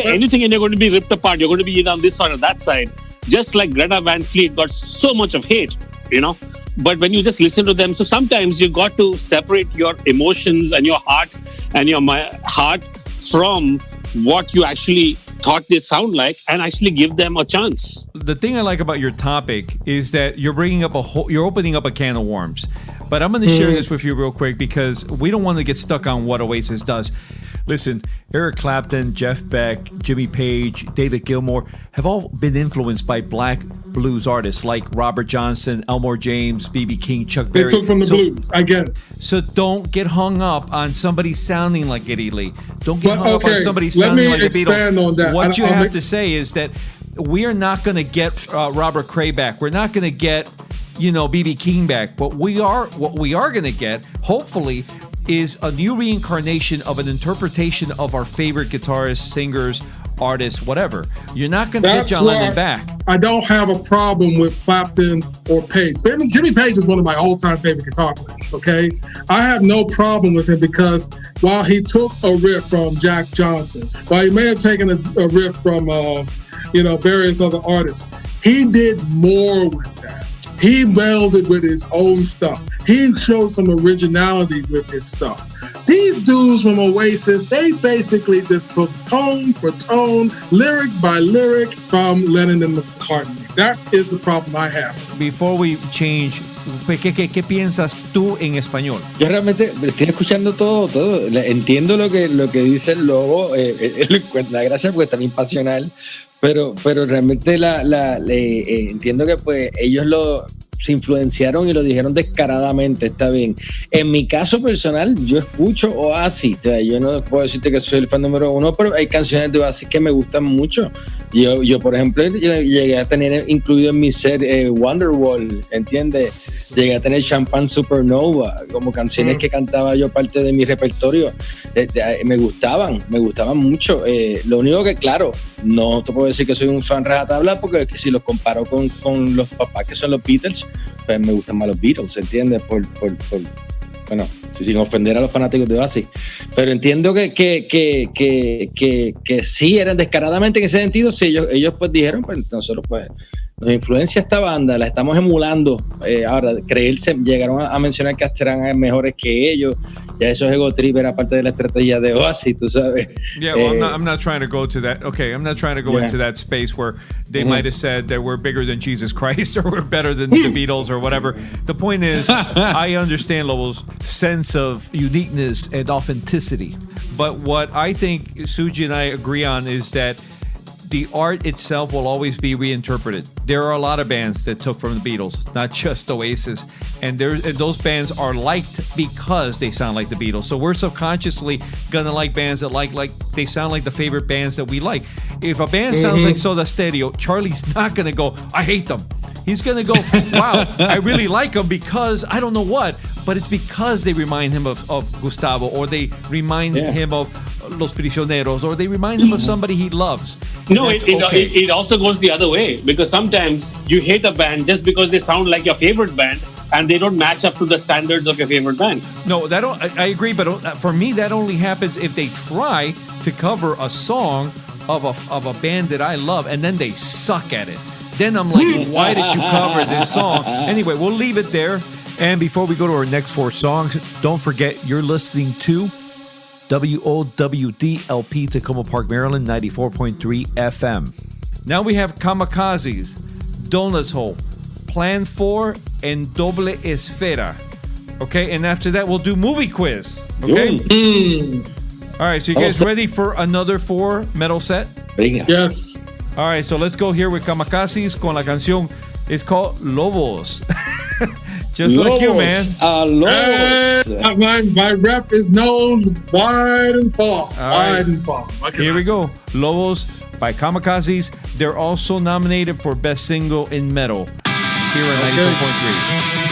Anything, and you're going to be ripped apart. You're going to be either on this side or that side. Just like Greta Van Fleet got so much of hate, But when you just listen to them, so sometimes you got to separate your emotions and your heart from what you actually thought they sound like and actually give them a chance. The thing I like about your topic is that you're you're opening up a can of worms. But I'm going to share this with you real quick because we don't want to get stuck on what Oasis does. Listen, Eric Clapton, Jeff Beck, Jimmy Page, David Gilmour have all been influenced by black blues artists like Robert Johnson, Elmore James, B.B. King, Chuck Berry. They took from the blues. I get it. So don't get hung up on somebody sounding like Eddie Lee. Don't get hung up on somebody sounding like the Beatles. On that. What you have to say is that we are not going to get Robert Cray back. We're not going to get, B.B. King back. But what we are going to get, hopefully, is a new reincarnation of an interpretation of our favorite guitarists, singers, artists, whatever. You're not going to get John Lennon back. I don't have a problem with Clapton or Page. Jimmy Page is one of my all-time favorite guitar players, okay? I have no problem with him because while he took a riff from Jack Johnson, while he may have taken a riff from, various other artists, he did more with that. He melded with his own stuff. He showed some originality with his stuff. These dudes from Oasis, they basically just took tone for tone, lyric by lyric from Lennon and McCartney. That is the problem I have. Before we change, ¿qué piensas tú en español? Yo realmente estoy escuchando todo. Entiendo lo que dice el Lobo, la gracia porque es tan impasional, pero realmente entiendo que pues ellos se influenciaron y lo dijeron descaradamente, está bien. En mi caso personal, yo escucho Oasis, yo no puedo decirte que soy el fan número uno, pero hay canciones de Oasis que me gustan mucho. Yo por ejemplo, llegué a tener incluido en mi set Wonderwall, ¿entiendes? Llegué a tener Champagne Supernova, como canciones que cantaba yo parte de mi repertorio. Me gustaban mucho. Lo único que, claro, no te puedo decir que soy un fan rajatabla, porque si los comparo con los papás que son los Beatles, pues me gustan más los Beatles, ¿entiendes? Bueno, sin ofender a los fanáticos de Oasis, pero entiendo que sí eran descaradamente en ese sentido. Sí, ellos pues dijeron, pues nosotros pues nos influencia esta banda, la estamos emulando. Ahora, llegaron a mencionar que eran mejores que ellos. Ya eso es ego trip, era parte de la estrategia de Oasis, tú sabes. Yeah, well, I'm not trying to go to that. Okay, I'm not trying to go into that space where they might have said that we're bigger than Jesus Christ or we're better than the Beatles or whatever. The point is, I understand Lobo's sense of uniqueness and authenticity. But what I think Suji and I agree on is that the art itself will always be reinterpreted. There are a lot of bands that took from the Beatles, not just Oasis, and those bands are liked because they sound like the Beatles. So we're subconsciously gonna like bands that like they sound like the favorite bands that we like. If a band sounds like Soda Stereo, Charlie's not gonna go, I hate them. He's gonna go, wow, I really like them because I don't know what, but it's because they remind him of Gustavo, or they remind him of Los Prisioneros, or they remind him of somebody he loves. No, it also goes the other way, because sometimes you hate a band just because they sound like your favorite band and they don't match up to the standards of your favorite band. No, I agree, but for me that only happens if they try to cover a song of a band that I love and then they suck at it. Then I'm like, why did you cover this song? Anyway, we'll leave it there. And before we go to our next 4 songs, don't forget you're listening to WOWD LP, Takoma Park, Maryland, 94.3 FM. Now we have Kamikazes, Donut's Hole, Plan 4, and Doble Esfera. Okay, and after that we'll do movie quiz. Okay? All right, so you guys ready for another 4 metal set? Yes. All right, so let's go here with Kamikazes con la canción. It's called Lobos. Just Lobos. Like you, man. Lobos. My rep is known wide and far. Wide and far. Here we go. Lobos by Kamikazes. They're also nominated for Best Single in Metal here at 94.3.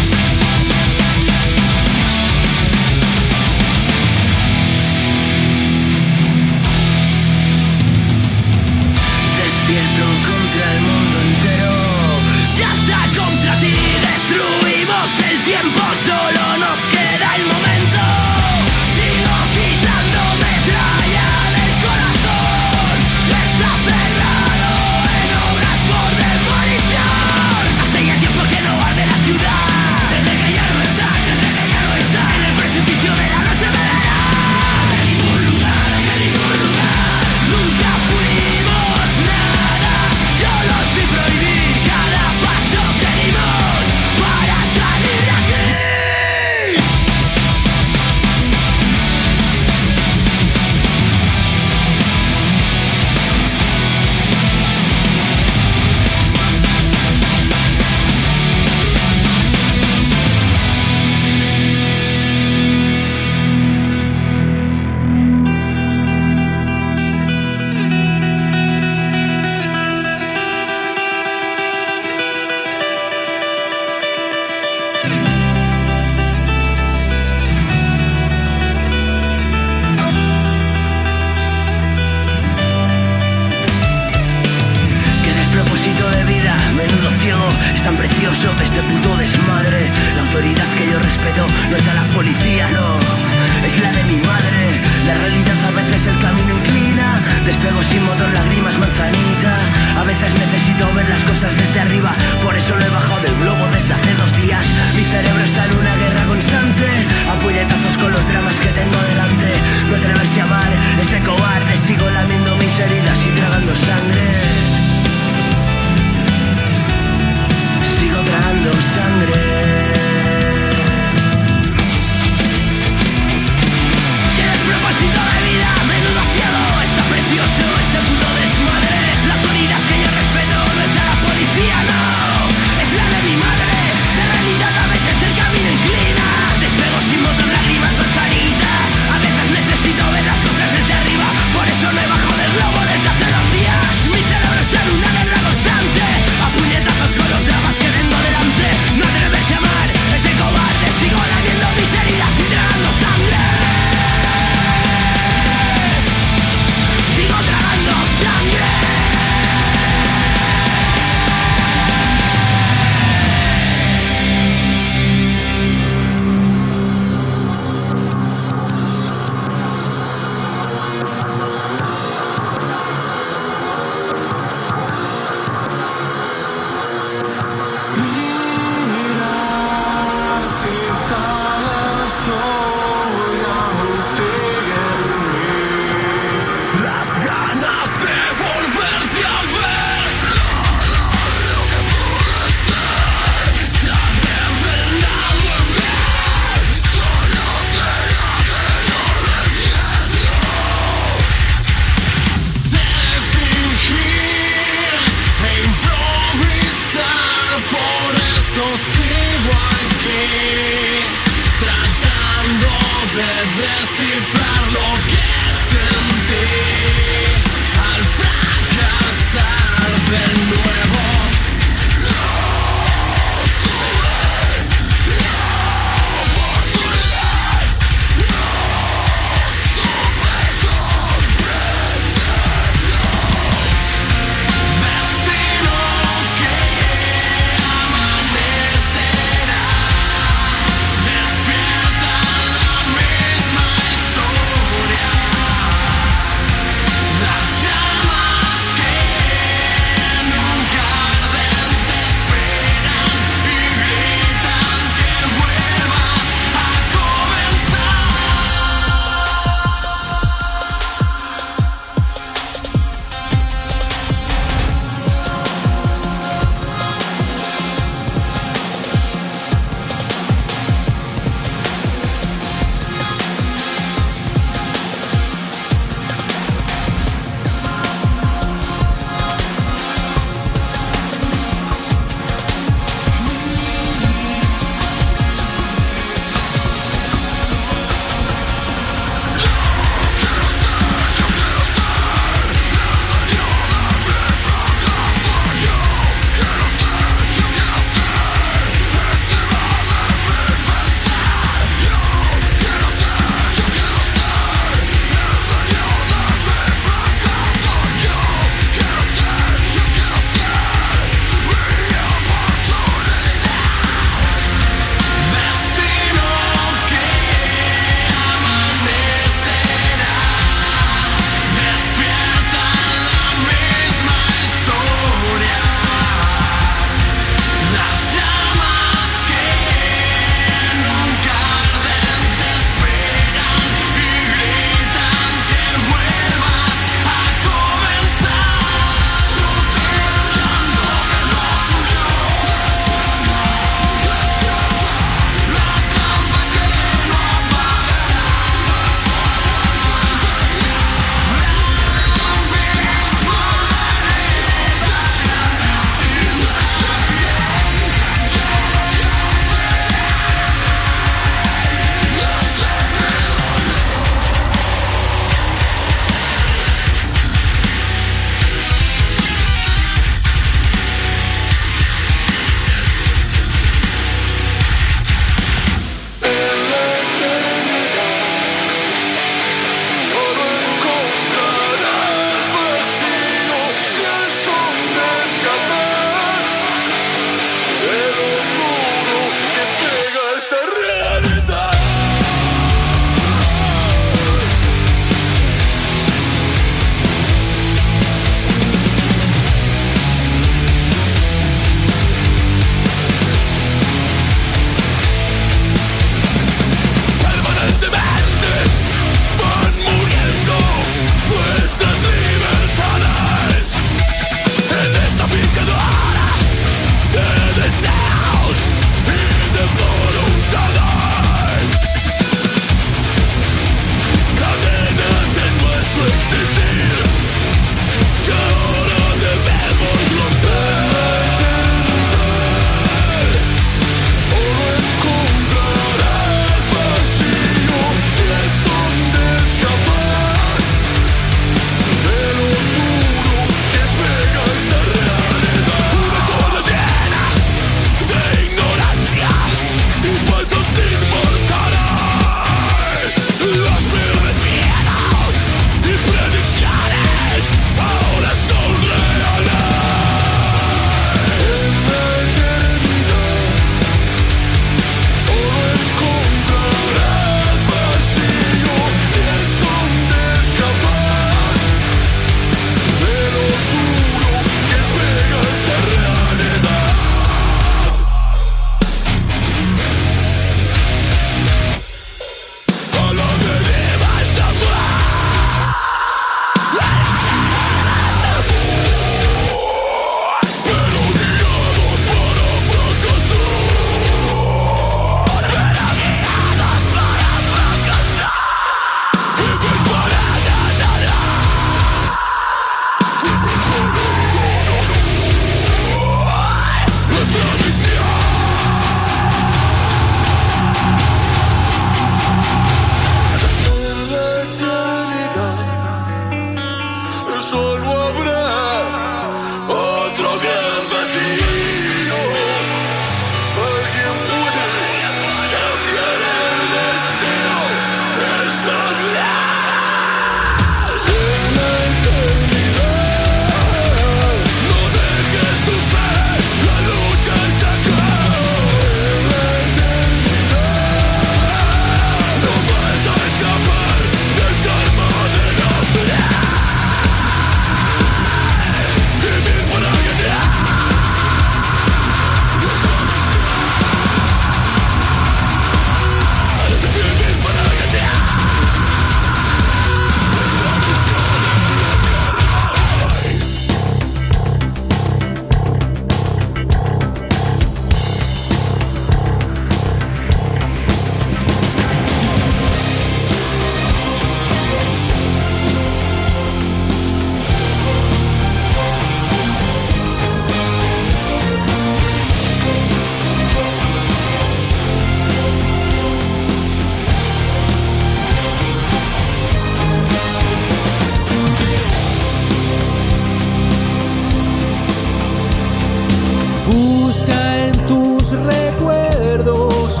Busca en tus recuerdos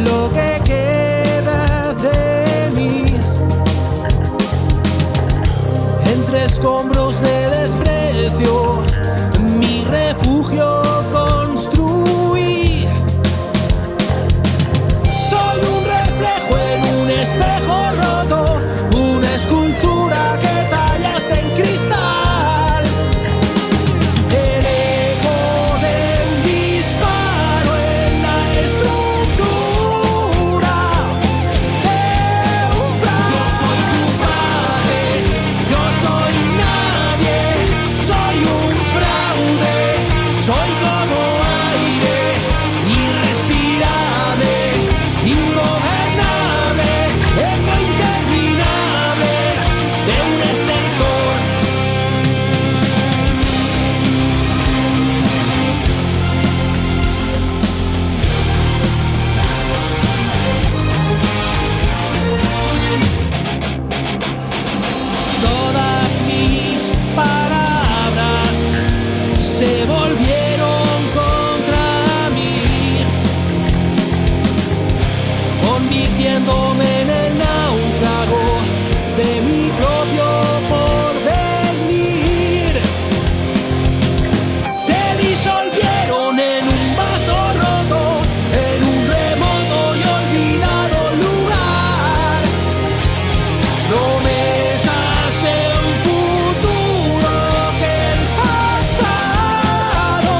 lo que queda de mí. Entre escombros de desprecio, mi refugio construí. Soy un reflejo en un espejo roto, una escultura que tallaste en cristal. El eco de un disparo en la estructura de un fraude. Yo soy tu padre, yo soy nadie, soy un fraude, soy como aire, irrespirable, ingobernable, eco interminable de un estertor. Todas mis palabras se volvieron contra mí, convirtiéndome en el náufrago de mi propio porvenir. Se disolvieron en un vaso roto, en un remoto y olvidado lugar. Promesas de un futuro que el pasado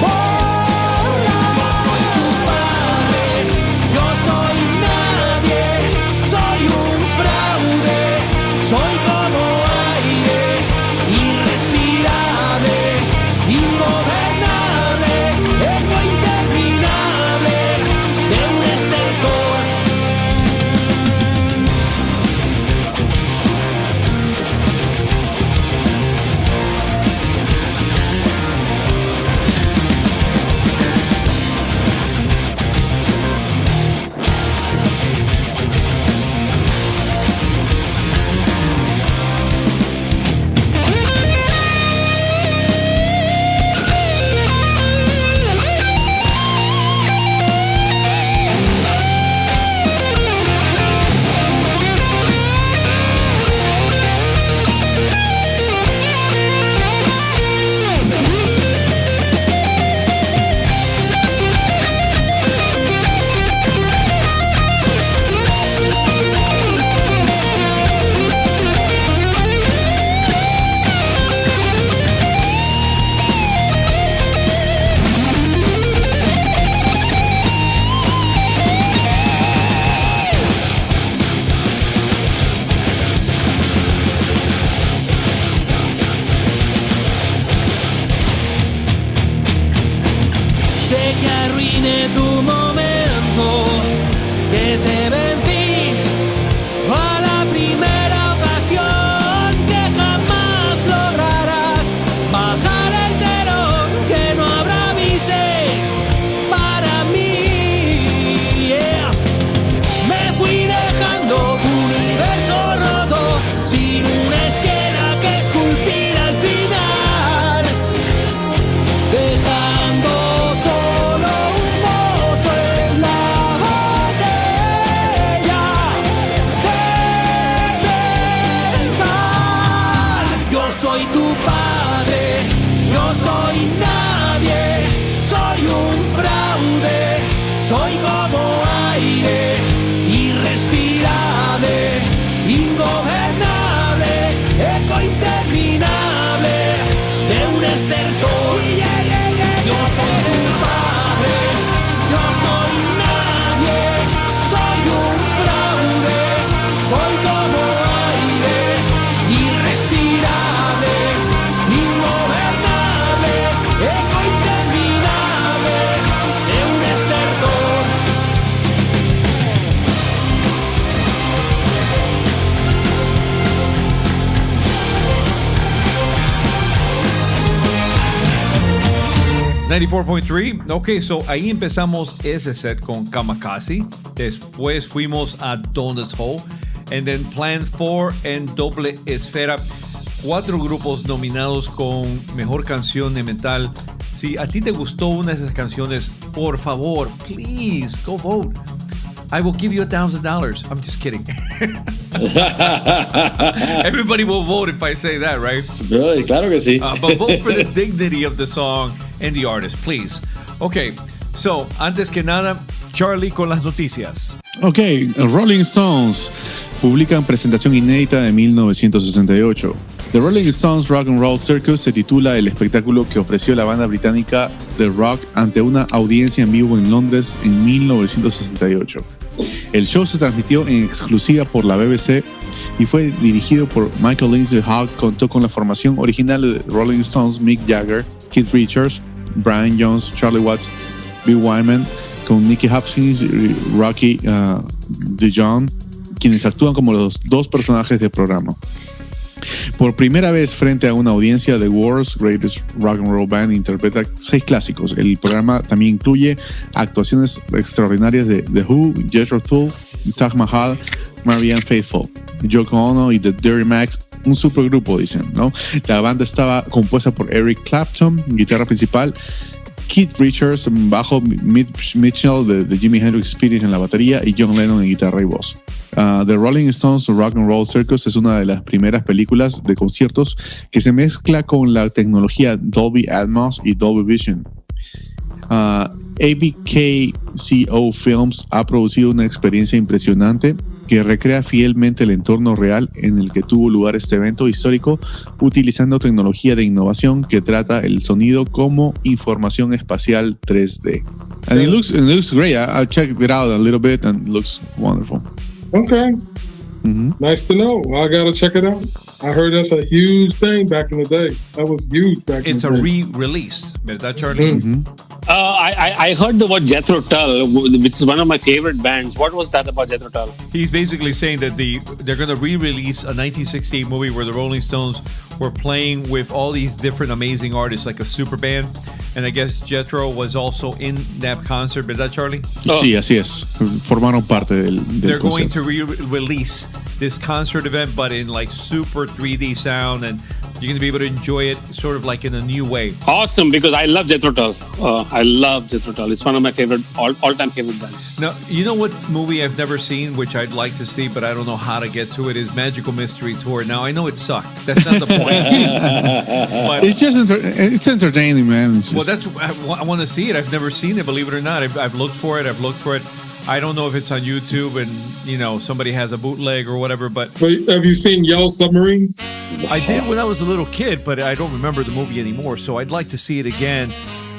borra. Yo soy tu padre, yo soy nadie, soy un fraude, soy como aire, irrespirable, ingobernable, eco interminable de un estertor. Sé que arruiné tu momento, que te vencí a la primera ocasión, que jamás lograrás bajar el telón, que no habrá bisex para mí. Yeah. Me fui dejando tu universo roto, sin una esquina que esculpir al final, dejando solo un pozo en la botella de metal. Yo soy tu padre, yo soy nadie, soy un fraude, soy como aire, irrespirable, ingobernable, eco interminable de un estertor. Yo soy tu padre, yo soy nadie, soy un fraude, soy como aire, irrespirable, ingobernable, eco interminable de un estertor. 94.3. Ok, so ahí empezamos ese set con Kamikaze. Después fuimos a Donut Hole. And then Plan 4 en doble esfera. 4 grupos nominados con mejor canción de metal Si a ti te gustó una de esas canciones, por favor, please, go vote. I will give you $1,000. I'm just kidding. Everybody will vote if I say that, right? Really? Claro que sí. But vote for the dignity of the song and the artist, please. Okay, so, antes que nada, Charlie con las noticias. Ok, Rolling Stones publican presentación inédita de 1968. The Rolling Stones Rock and Roll Circus se titula el espectáculo que ofreció la banda británica de rock ante una audiencia en vivo en Londres en 1968. El show se transmitió en exclusiva por la BBC y fue dirigido por Michael Lindsay Hogg. Contó con la formación original de Rolling Stones, Mick Jagger, Keith Richards, Brian Jones, Charlie Watts, Bill Wyman, con Nicky Hopkins y Rocky DeJohn, quienes actúan como los dos personajes del programa. Por primera vez frente a una audiencia, The World's Greatest Rock and Roll Band interpreta 6 clásicos. El programa también incluye actuaciones extraordinarias de The Who, Jethro Tull, Taj Mahal, Marianne Faithfull, Yoko Ono y The Dirty Macs, un supergrupo, dicen, ¿no? La banda estaba compuesta por Eric Clapton, guitarra principal, Keith Richards, bajo, Mitch Mitchell de Jimi Hendrix Experience en la batería y John Lennon en guitarra y voz. The Rolling Stones Rock and Roll Circus es una de las primeras películas de conciertos que se mezcla con la tecnología Dolby Atmos y Dolby Vision. ABKCO Films ha producido una experiencia impresionante que recrea fielmente el entorno real en el que tuvo lugar este evento histórico, utilizando tecnología de innovación que trata el sonido como información espacial 3D. And it looks great. I checked it out a little bit and it looks wonderful. Okay. Nice to know. I gotta check it out. I heard that's a huge thing back in the day. That was huge back in the day. It's a re-release, ¿verdad, Charlie? I heard the word Jethro Tull, which is one of my favorite bands. What was that about Jethro Tull? He's basically saying that they're going to re-release a 1968 movie where the Rolling Stones were playing with all these different amazing artists, like a super band. And I guess Jethro was also in that concert, ¿verdad, Charlie? Sí, así es. Formaron parte del They're going concierto. to re-release this concert event, but in like super 3D sound, and you're going to be able to enjoy it sort of like in a new way. Awesome, because I love Jethro Tull. I love Jethro Tull. It's one of my favorite, all-time favorite bands. Now, you know what movie I've never seen, which I'd like to see, but I don't know how to get to it, is Magical Mystery Tour. Now, I know it sucked. That's not the point. But It's just it's entertaining, man. It's well, just- I want to see it. I've never seen it, believe it or not. I've looked for it. I don't know if it's on YouTube and, you know, somebody has a bootleg or whatever, but Wait, have you seen Yellow Submarine? I did when I was a little kid, but I don't remember the movie anymore. So I'd like to see it again,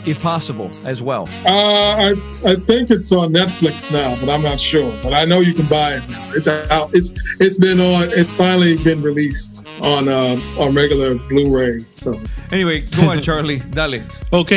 if possible, as well. I think it's on Netflix now, but I'm not sure. But I know you can buy it now. It's out. It's been on. It's finally been released on regular Blu-ray. So Anyway, go on, Charlie. Dale. Ok,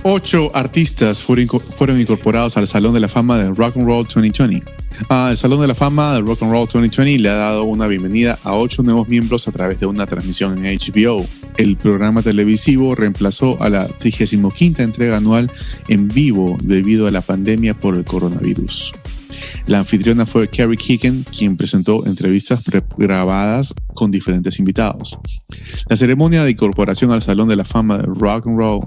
8 artistas fueron incorporados al Salón de la Fama de Rock and Roll 2020. El Salón de la Fama de Rock and Roll 2020 le ha dado una bienvenida a 8 nuevos miembros a través de una transmisión en HBO. El programa televisivo reemplazó a la 35ª entrega anual en vivo debido a la pandemia por el coronavirus. La anfitriona fue Carrie Keegan, quien presentó entrevistas pregrabadas con diferentes invitados. La ceremonia de incorporación al Salón de la Fama de Rock and Roll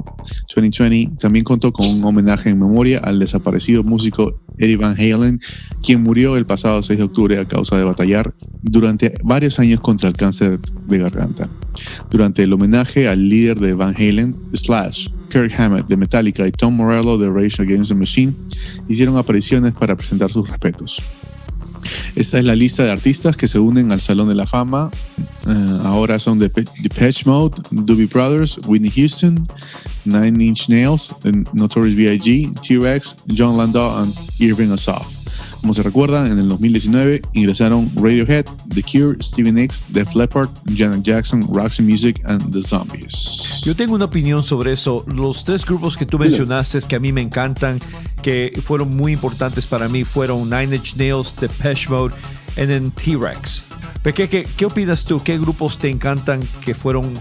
2020 también contó con un homenaje en memoria al desaparecido músico Eddie Van Halen, quien murió el pasado 6 de octubre a causa de batallar durante varios años contra el cáncer de garganta. Durante el homenaje al líder de Van Halen, Slash, Kirk Hammett de Metallica y Tom Morello de Rage Against the Machine hicieron apariciones para presentar sus respetos. Esta es la lista de artistas que se unen al Salón de la Fama. Ahora son Depeche Mode, Doobie Brothers, Whitney Houston, Nine Inch Nails, Notorious B.I.G., T-Rex, John Landau y Irving Asaf. Como se recuerda, en el 2019 ingresaron Radiohead, The Cure, Stevie Nicks, Def Leppard, Janet Jackson, Roxy Music and The Zombies. Yo tengo una opinión sobre eso. Los 3 grupos que tú mencionaste que a mí me encantan, que fueron muy importantes para mí, fueron Nine Inch Nails, Depeche Mode and then T-Rex. ¿Qué opinas tú? ¿Qué grupos te encantan que fueron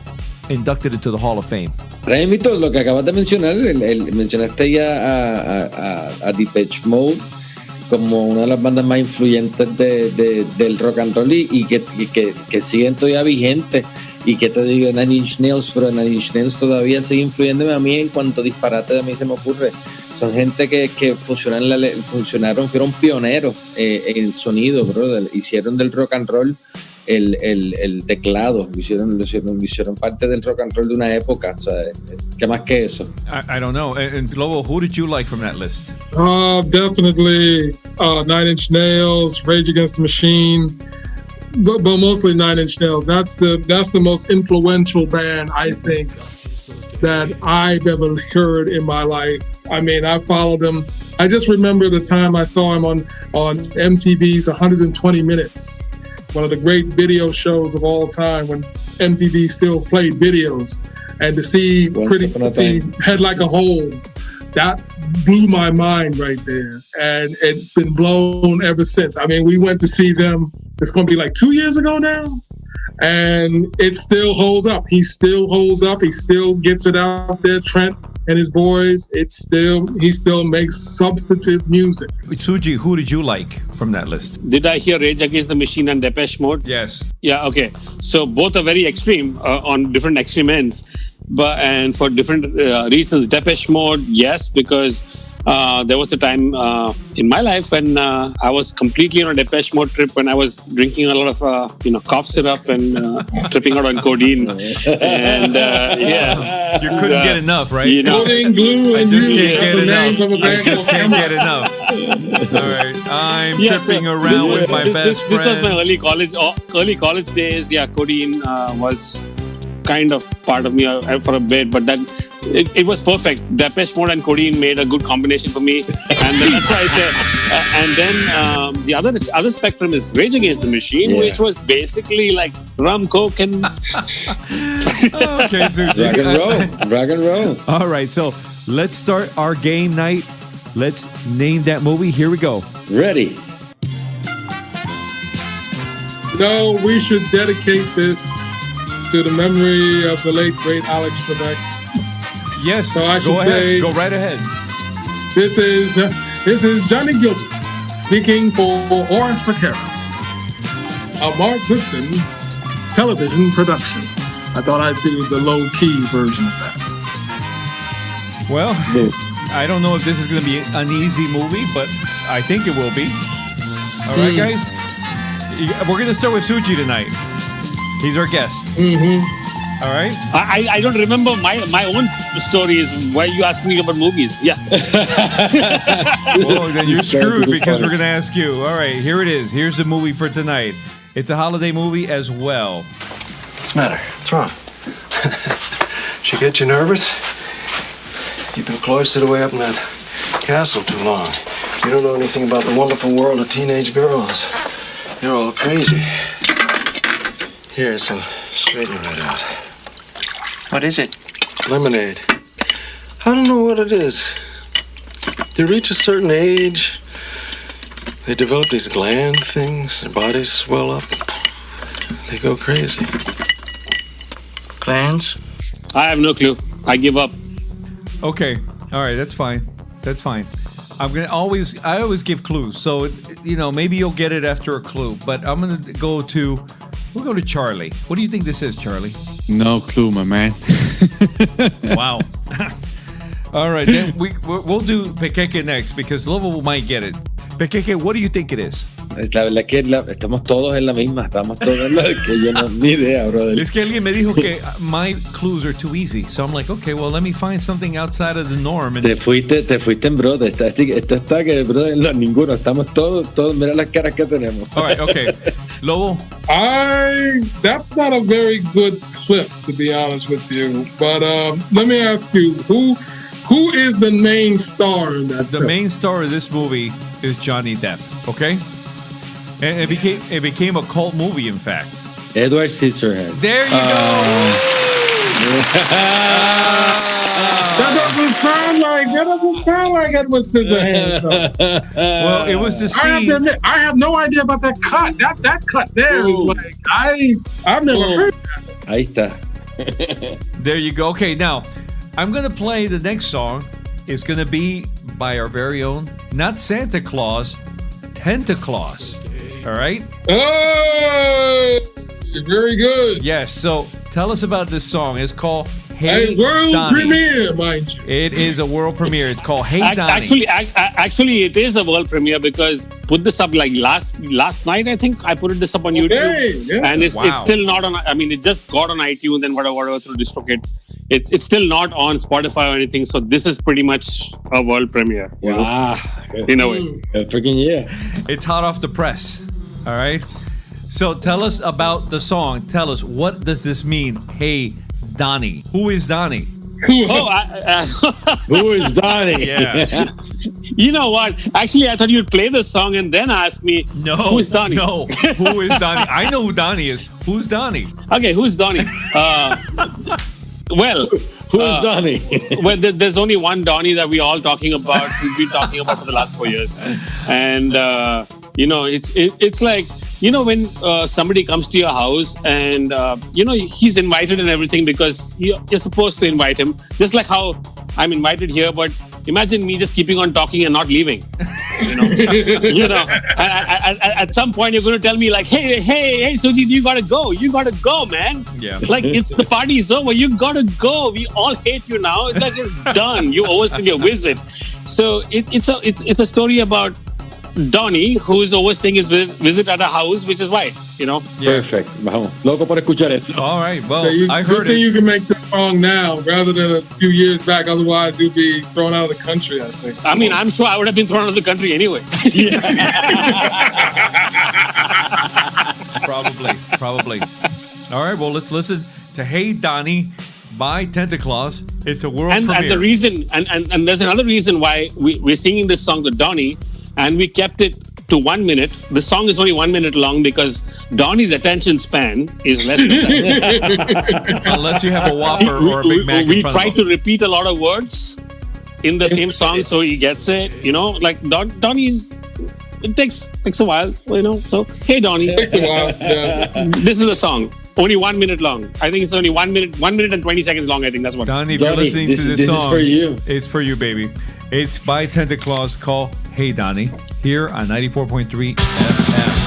inducted into the Hall of Fame? Remito, lo que acabas de mencionar, mencionaste ya a Depeche Mode como una de las bandas más influyentes del rock and roll y que siguen todavía vigentes. Y que te digo, Nine Inch Nails, pero Nine Inch Nails todavía sigue influyéndome a mí en cuanto disparate de mí se me ocurre. Son gente que funcionaron, fueron pioneros en el sonido, brother. Hicieron del rock and roll el teclado, hicieron parte del rock and roll de una época. O sea, ¿qué más que eso? I don't know. And Lobo, who did you like from that list? Definitely Nine Inch Nails, Rage Against the Machine, but mostly Nine Inch Nails. That's the most influential band, I think, that I've ever heard in my life. I mean, I followed him. I just remember the time I saw him on MTV's 120 Minutes, one of the great video shows of all time when MTV still played videos. And to see Pretty Head Like a Hole, that blew my mind right there. And it's been blown ever since. I mean, we went to see them, it's going to be like 2 years ago now. And it still holds up. He still holds up. He still gets it out there. Trent and his boys. He still makes substantive music. Suji, who did you like from that list? Did I hear Rage Against the Machine and Depeche Mode? Yes. Yeah. Okay. So both are very extreme on different extreme ends, and for different reasons. Depeche Mode, yes, because there was a time in my life when I was completely on a Depeche Mode trip when I was drinking a lot of cough syrup and tripping out on codeine. And yeah, you couldn't get enough, right? Codeine, glue, and just can't get enough. All right, I'm tripping around with my best friend. This was my early college days. Yeah, codeine was kind of part of me for a bit, but that it was perfect. Depeche Mode and codeine made a good combination for me, and that's why I say. And then the other spectrum is Rage Against the Machine, which was basically like rum, coke, and okay, so rock and roll. All right, so let's start our game night. Let's name that movie. Here we go. Ready. No, we should dedicate this to the memory of the late great Alex Trebek. Yes, so I should say, go right ahead. This is Johnny Gilbert speaking for Horas Rockeras, a Mark Goodson television production. I thought I'd do the low-key version of that. Well, I don't know if this is going to be an easy movie, but I think it will be. All right, guys? We're going to start with Suji tonight. He's our guest. Mm-hmm. All right. I don't remember my own stories. Why are you asking me about movies? Yeah. Well, then you're screwed because we're going to ask you. All right, here it is. Here's the movie for tonight. It's a holiday movie as well. What's the matter? What's wrong? She get you nervous? You've been cloistered away up in that castle too long. You don't know anything about the wonderful world of teenage girls. They're all crazy. Here, some straighten right out. What is it? Lemonade. I don't know what it is. They reach a certain age, they develop these gland things, their bodies swell up, they go crazy. Glands? I have no clue. I give up. Okay. All right, that's fine. That's fine. I always give clues. So, maybe you'll get it after a clue, but I'm going to go to Charlie. What do you think this is, Charlie? No clue, my man. Wow. All right, then we'll do Pequeque next because Lobo might get it. Pequeque, what do you think it is? La verdad que estamos todos en la misma. Estamos todos en la que yo no ni idea, brother. Es que alguien me dijo que my clues are too easy. So I'm like, okay, well, let me find something outside of the norm. And te fuiste en brother. Esto está que, brother, no, ninguno. Estamos todos, mira las caras que tenemos. All right, okay. Lobo? That's not a very good clip, to be honest with you. But let me ask you, who is the main star in that The main star of this movie is Johnny Depp, okay? And it became a cult movie, in fact. Edward Scissorhands. There you go. That doesn't sound like Edward Scissorhands, though. Well, it was the scene. I have to admit, I have no idea about that cut. That cut there is like I've never heard that. Ahí está. There you go. Okay, now I'm gonna play the next song. It's gonna be by our very own, not Santa Claus, Tentaclaus. All right. Oh, very good. Yes. So Tell us about this song. It's called Hey A world Donnie. premiere, mind you. It is a world premiere. It's called Hey Donnie. Actually, it is a world premiere because put this up like last night. I think I put this up on YouTube, yeah. and it's still not on. I mean, it just got on iTunes and whatever through DistroKid. It's still not on Spotify or anything. So this is pretty much a world premiere. Wow. In a way. Freaking yeah. It's hot off the press. All right. So tell us about the song. Tell us, what does this mean? Hey, Donnie. Who is Donnie? Who is Donnie? Yeah. You know what? Actually, I thought you'd play the song and then ask me, who is Donnie? No, who is Donnie? I know who Donnie is. Who's Donnie? Okay, who's Donnie? Well, who's Donnie? Well, there's only one Donnie that we're all talking about. We've been talking about for the last 4 years, and it's like, when somebody comes to your house and he's invited and everything because you're supposed to invite him, just like how I'm invited here. But imagine me just keeping on talking and not leaving. At some point you're going to tell me like, hey, Sujit, you gotta go, man. Yeah. Like, it's the party is over. You gotta go. We all hate you now. It's like, it's done. You overstayed your visit. So it's a story about Donnie, who is overstaying his visit at a house which is white. Perfect. Vamos. Loco por escuchar esto. All right. Well, I Good heard thing it. you can make this song now rather than a few years back. Otherwise, you'll be thrown out of the country, I think. I mean, I'm sure I would have been thrown out of the country anyway. Probably. All right. Well, let's listen to Hey Donnie by Tentaclaws. It's a world premiere. And the reason, and there's another reason why we're singing this song to Donnie, and we kept it to 1 minute. The song is only 1 minute long because Donnie's attention span is less than that. Unless you have a Whopper or a Big Mac. We try to repeat a lot of words in the same song so he gets it. Like Donnie's. It takes a while, So, hey, Donnie. It takes a while. Yeah. This is the song. Only 1 minute long. I think it's only 1 minute and 20 seconds long. I think that's what. Donnie, if you're listening to this song, is for you. It's for you, baby. It's by Tentaclaws, called Hey Donnie, here on 94.3 FM.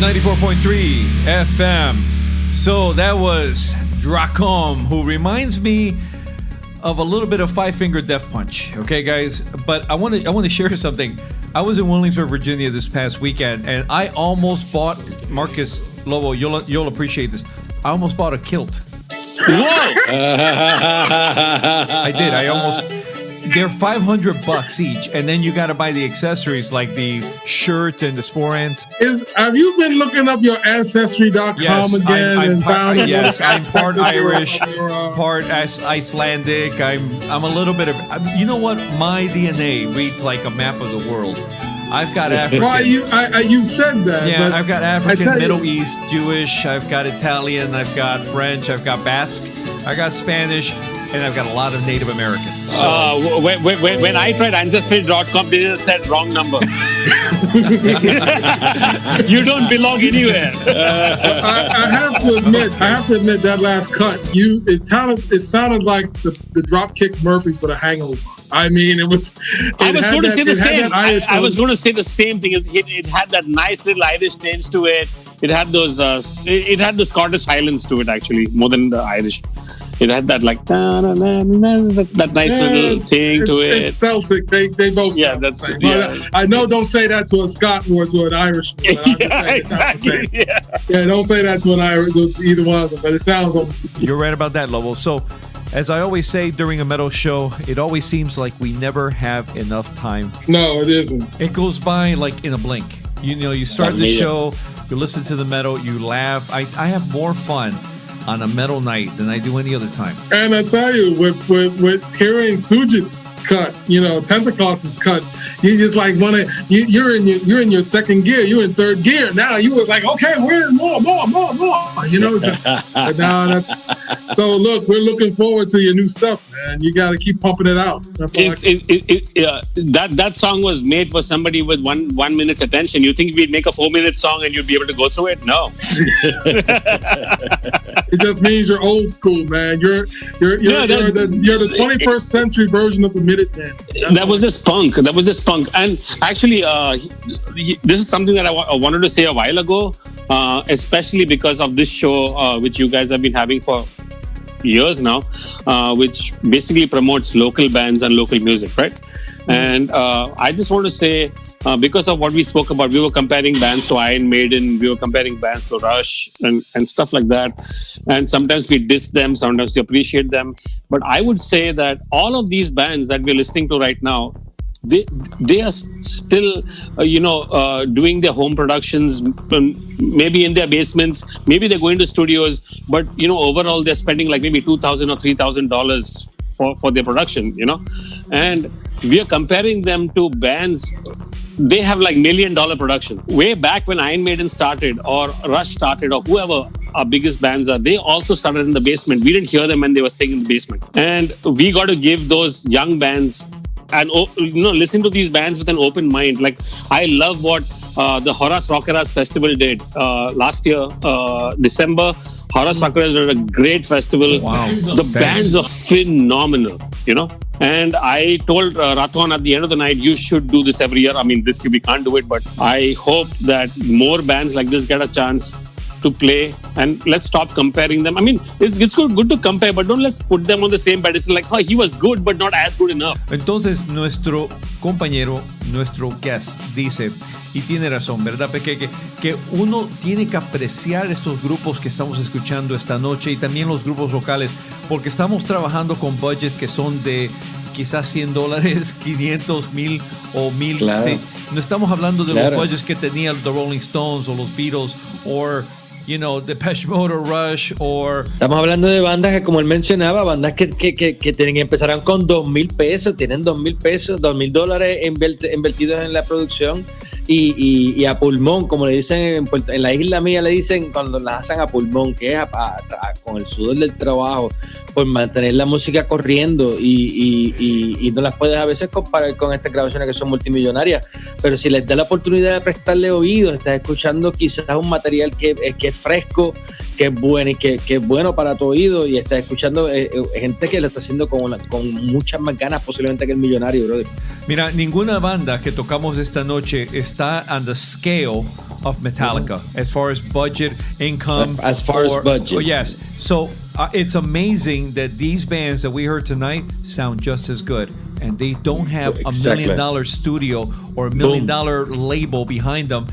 94.3 FM. So that was Takoma, who reminds me of a little bit of Five Finger Death Punch. Okay, guys, but I want to share something. I was in Williamsburg, Virginia this past weekend, and I almost bought, Marcus Lobo, you'll appreciate this. I almost bought a kilt. Whoa! I did. They're $500 each, and then you got to buy the accessories like the shirt and the sporans. Have you been looking up your Ancestry.com again? Yes, I'm part Irish, part Icelandic. I'm a little bit of. You know what? My DNA reads like a map of the world. I've got African. Well, you said that. Yeah, I've got African, Middle East, Jewish. I've got Italian. I've got French. I've got Basque. I got Spanish. And I've got a lot of Native American. So. When I tried Ancestry.com, they just said wrong number. You don't belong anywhere. I have to admit that last cut, it sounded like the Dropkick Murphys with a hangover. I mean, it was. I was going to say the same. I was going to say the same thing. It had that nice little Irish tinge to it. It had those. It had the Scottish Highlands to it, actually, more than the Irish. It had that like that nice little thing to it. It's Celtic. They both. Yeah, that's. Same. Yeah. I know. Don't say that to a Scot or to an Irishman. Yeah, exactly. Yeah, don't say that to an Irish, either one of them. But it sounds almost. You're right about that, Lobo. So, as I always say during a metal show, it always seems like we never have enough time. No, it isn't. It goes by like in a blink. You know, you start the show, you listen to the metal, you laugh. I have more fun on a metal night than I do any other time. And I tell you, with hearing Sujit's cut, Tentacost's cut, you just like want to. You're in your second gear. You're in third gear now. You was like, okay, where's more? But now that's. So look, we're looking forward to your new stuff, man. You got to keep pumping it out. That's that song was made for somebody with one minute's attention. You think we'd make a 4-minute song and you'd be able to go through it? No. It just means you're old school, man. You're the 21st century version of the Minute Man. That was this punk. And actually, this is something that I wanted to say a while ago, especially because of this show, which you guys have been having for years now, which basically promotes local bands and local music, right? And I just want to say, because of what we spoke about, we were comparing bands to Iron Maiden, we were comparing bands to Rush and stuff like that. And sometimes we diss them, sometimes we appreciate them. But I would say that all of these bands that we're listening to right now, they are still, doing their home productions, maybe in their basements, maybe they're going to studios, but, overall they're spending like maybe $2,000 or $3,000 for their production, and we are comparing them to bands. They have like $1 million production. Way back when Iron Maiden started or Rush started or whoever our biggest bands are, they also started in the basement. We didn't hear them when they were staying in the basement. And we got to give those young bands and listen to these bands with an open mind. Like I love what the Horas Rockeras festival did last year, December. Horas Rockeras did a great festival. Wow. The bands are phenomenal, And I told Raton at the end of the night, you should do this every year. I mean, this year we can't do it, but I hope that more bands like this get a chance to play, and let's stop comparing them. I mean, it's good to compare, but don't let's put them on the same pedestal like, oh, he was good, but not as good enough. Entonces, nuestro compañero, nuestro guest, dice, y tiene razón, ¿verdad, Peque? Que uno tiene que apreciar estos grupos que estamos escuchando esta noche y también los grupos locales, porque estamos trabajando con budgets que son de quizás $100, 500, 1000 o 1000. Claro. Sí. No estamos hablando de los budgets que tenían The Rolling Stones o los Beatles o Depeche Mode o Rush Estamos hablando de bandas que, como él mencionaba, bandas que empezarán con $2,000, tienen $2,000, $2,000 invertidos en la producción y a pulmón, como le dicen en la isla mía, le dicen cuando las hacen a pulmón, que es con el sudor del trabajo, por mantener la música corriendo y no las puedes a veces comparar con estas grabaciones que son multimillonarias, pero si les da la oportunidad de prestarle oído, estás escuchando quizás un material que es fresco, que es bueno y que es bueno para tu oído, y estás escuchando gente que lo está haciendo con muchas más ganas posiblemente que el millonario, brother. Mira, ninguna banda que tocamos esta noche está on the scale of Metallica as far as budget, income. As far as budget. Oh, yes. So it's amazing that these bands that we heard tonight sound just as good. And they don't have $1 million studio or $1 million label behind them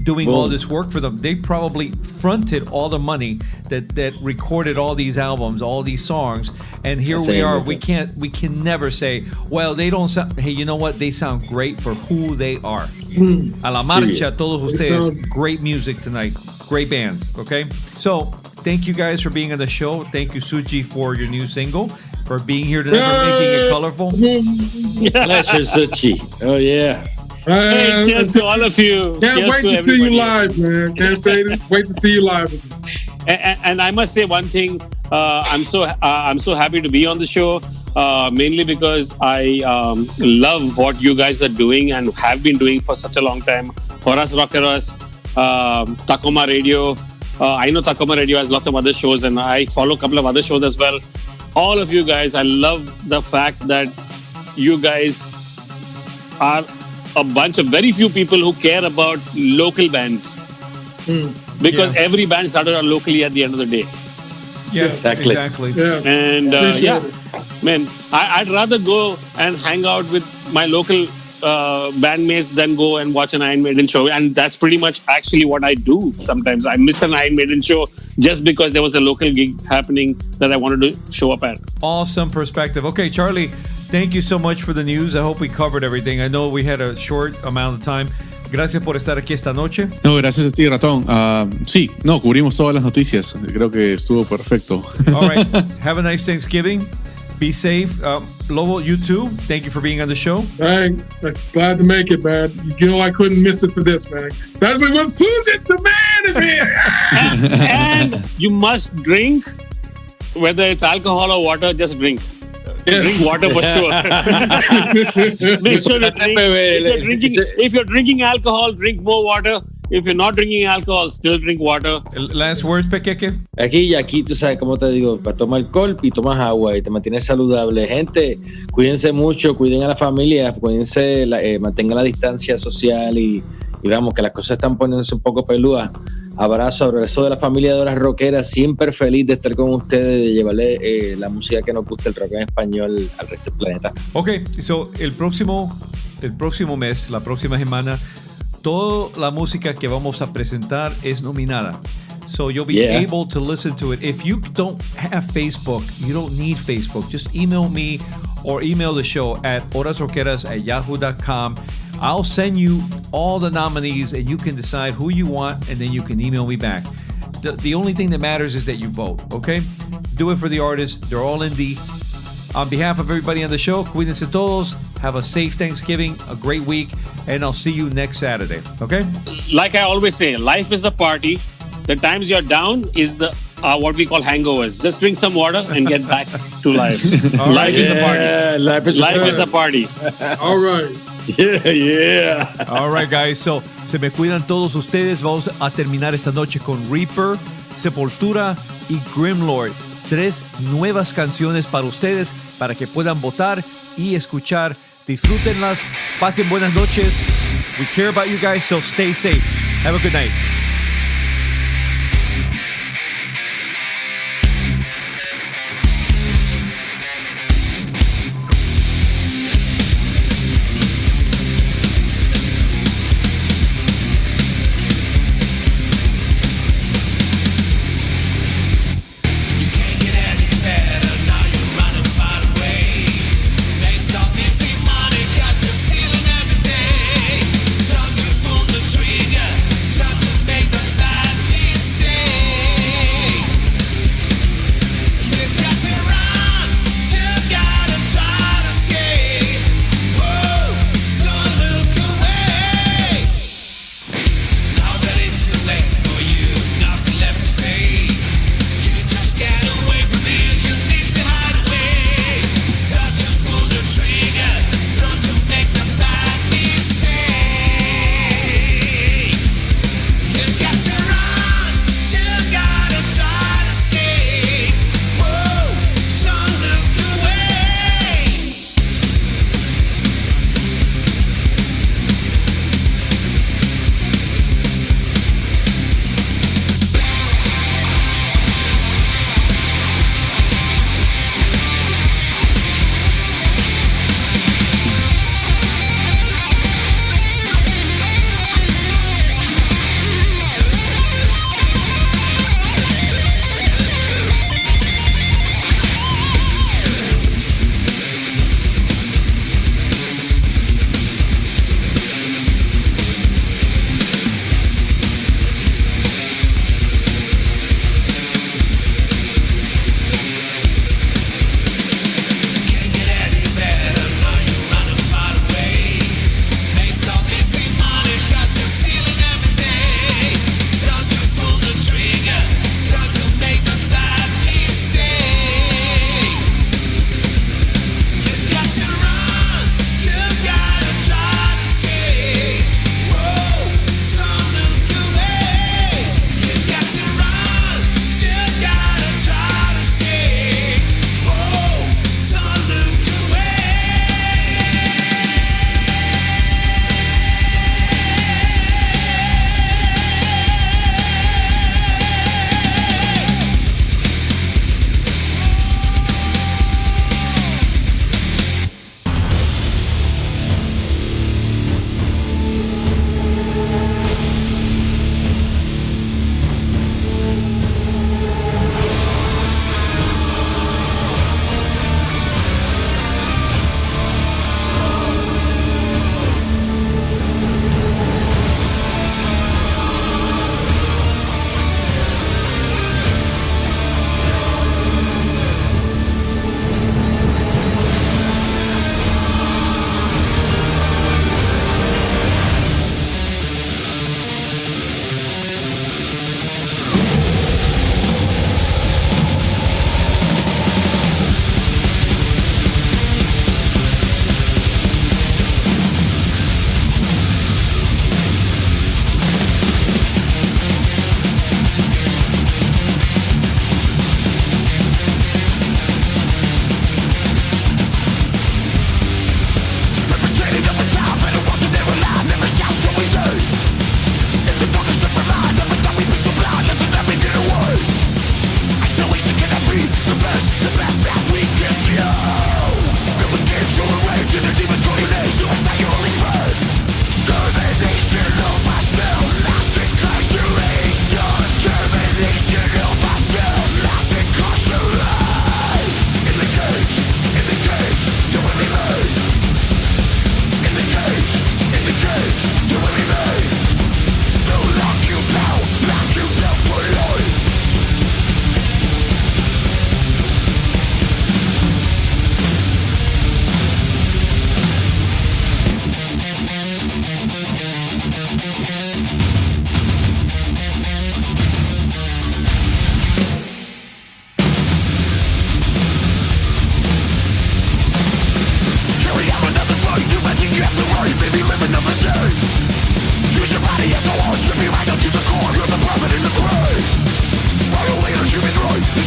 doing all this work for them. They probably fronted all the money that recorded all these albums, all these songs, and here we are. We can never say, well, they don't sound. Hey, you know what? They sound great for who they are. A la marcha, todos ustedes. Great music tonight. Great bands. Okay, so thank you guys for being on the show. Thank you, Suji, for your new single, for being here tonight, for making it colorful. Pleasure, Suchi. Oh yeah. Hey, cheers to all of you. Can't wait to see you live, man. Can't say it. Wait to see you live. And I must say one thing. I'm so happy to be on the show. Mainly because I love what you guys are doing and have been doing for such a long time. Horas Rockeras, Takoma Radio. I know Takoma Radio has lots of other shows, and I follow a couple of other shows as well. All of you guys, I love the fact that you guys are a bunch of very few people who care about local bands. Because every band started out locally at the end of the day. Yeah, exactly. Yeah. And man, I'd rather go and hang out with my local bandmates than go and watch an Iron Maiden show. And that's pretty much actually what I do sometimes. I missed an Iron Maiden show just because there was a local gig happening that I wanted to show up at. Awesome perspective. Okay, Charlie, thank you so much for the news. I hope we covered everything. I know we had a short amount of time. Gracias por estar aquí esta noche. No, gracias a ti, Ratón. Sí, no, cubrimos todas las noticias. Creo que estuvo perfecto. All right. Have a nice Thanksgiving. Be safe. Lobo, you too. Thank you for being on the show. Hey, glad to make it, man. You know I couldn't miss it for this, man. Especially when Susan, the man, is here. And you must drink, whether it's alcohol or water, just drink. Drink water for sure. Make sure you drink. If you're drinking alcohol, drink more water. If you're not drinking alcohol, still drink water. Last words, Pequeque. Aquí, tú sabes cómo te digo, toma alcohol y tomas agua y te mantienes saludable. Gente, cuídense mucho, cuiden a la familia, cuídense, mantengan la distancia social y vamos, que las cosas están poniéndose un poco peludas. Abrazo de la familia de Horas Rockeras, siempre feliz de estar con ustedes, de llevarle la música que nos gusta, el rock en español, al resto del planeta. Ok, so el próximo mes, la próxima semana, toda la música que vamos a presentar es nominada. So you'll be able to listen to it. If you don't have Facebook, you don't need Facebook. Just email me or email the show at horasrockeras@yahoo.com. I'll send you all the nominees and you can decide who you want and then you can email me back. The only thing that matters is that you vote, okay? Do it for the artists. They're all indie. On behalf of everybody on the show, cuídense todos. Have a safe Thanksgiving, a great week, and I'll see you next Saturday, okay? Like I always say, life is a party. The times you're down is the what we call hangovers. Just drink some water and get back to life. Life is a party. Life is a party. All right. Yeah. All right, guys. So, se me cuidan todos ustedes. Vamos a terminar esta noche con Reaper, Sepultura y Grimlord. 3 nuevas canciones para ustedes, para que puedan votar y escuchar. Disfrútenlas. Pasen buenas noches. We care about you guys, so stay safe. Have a good night. Time to make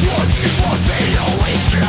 It's what they always do.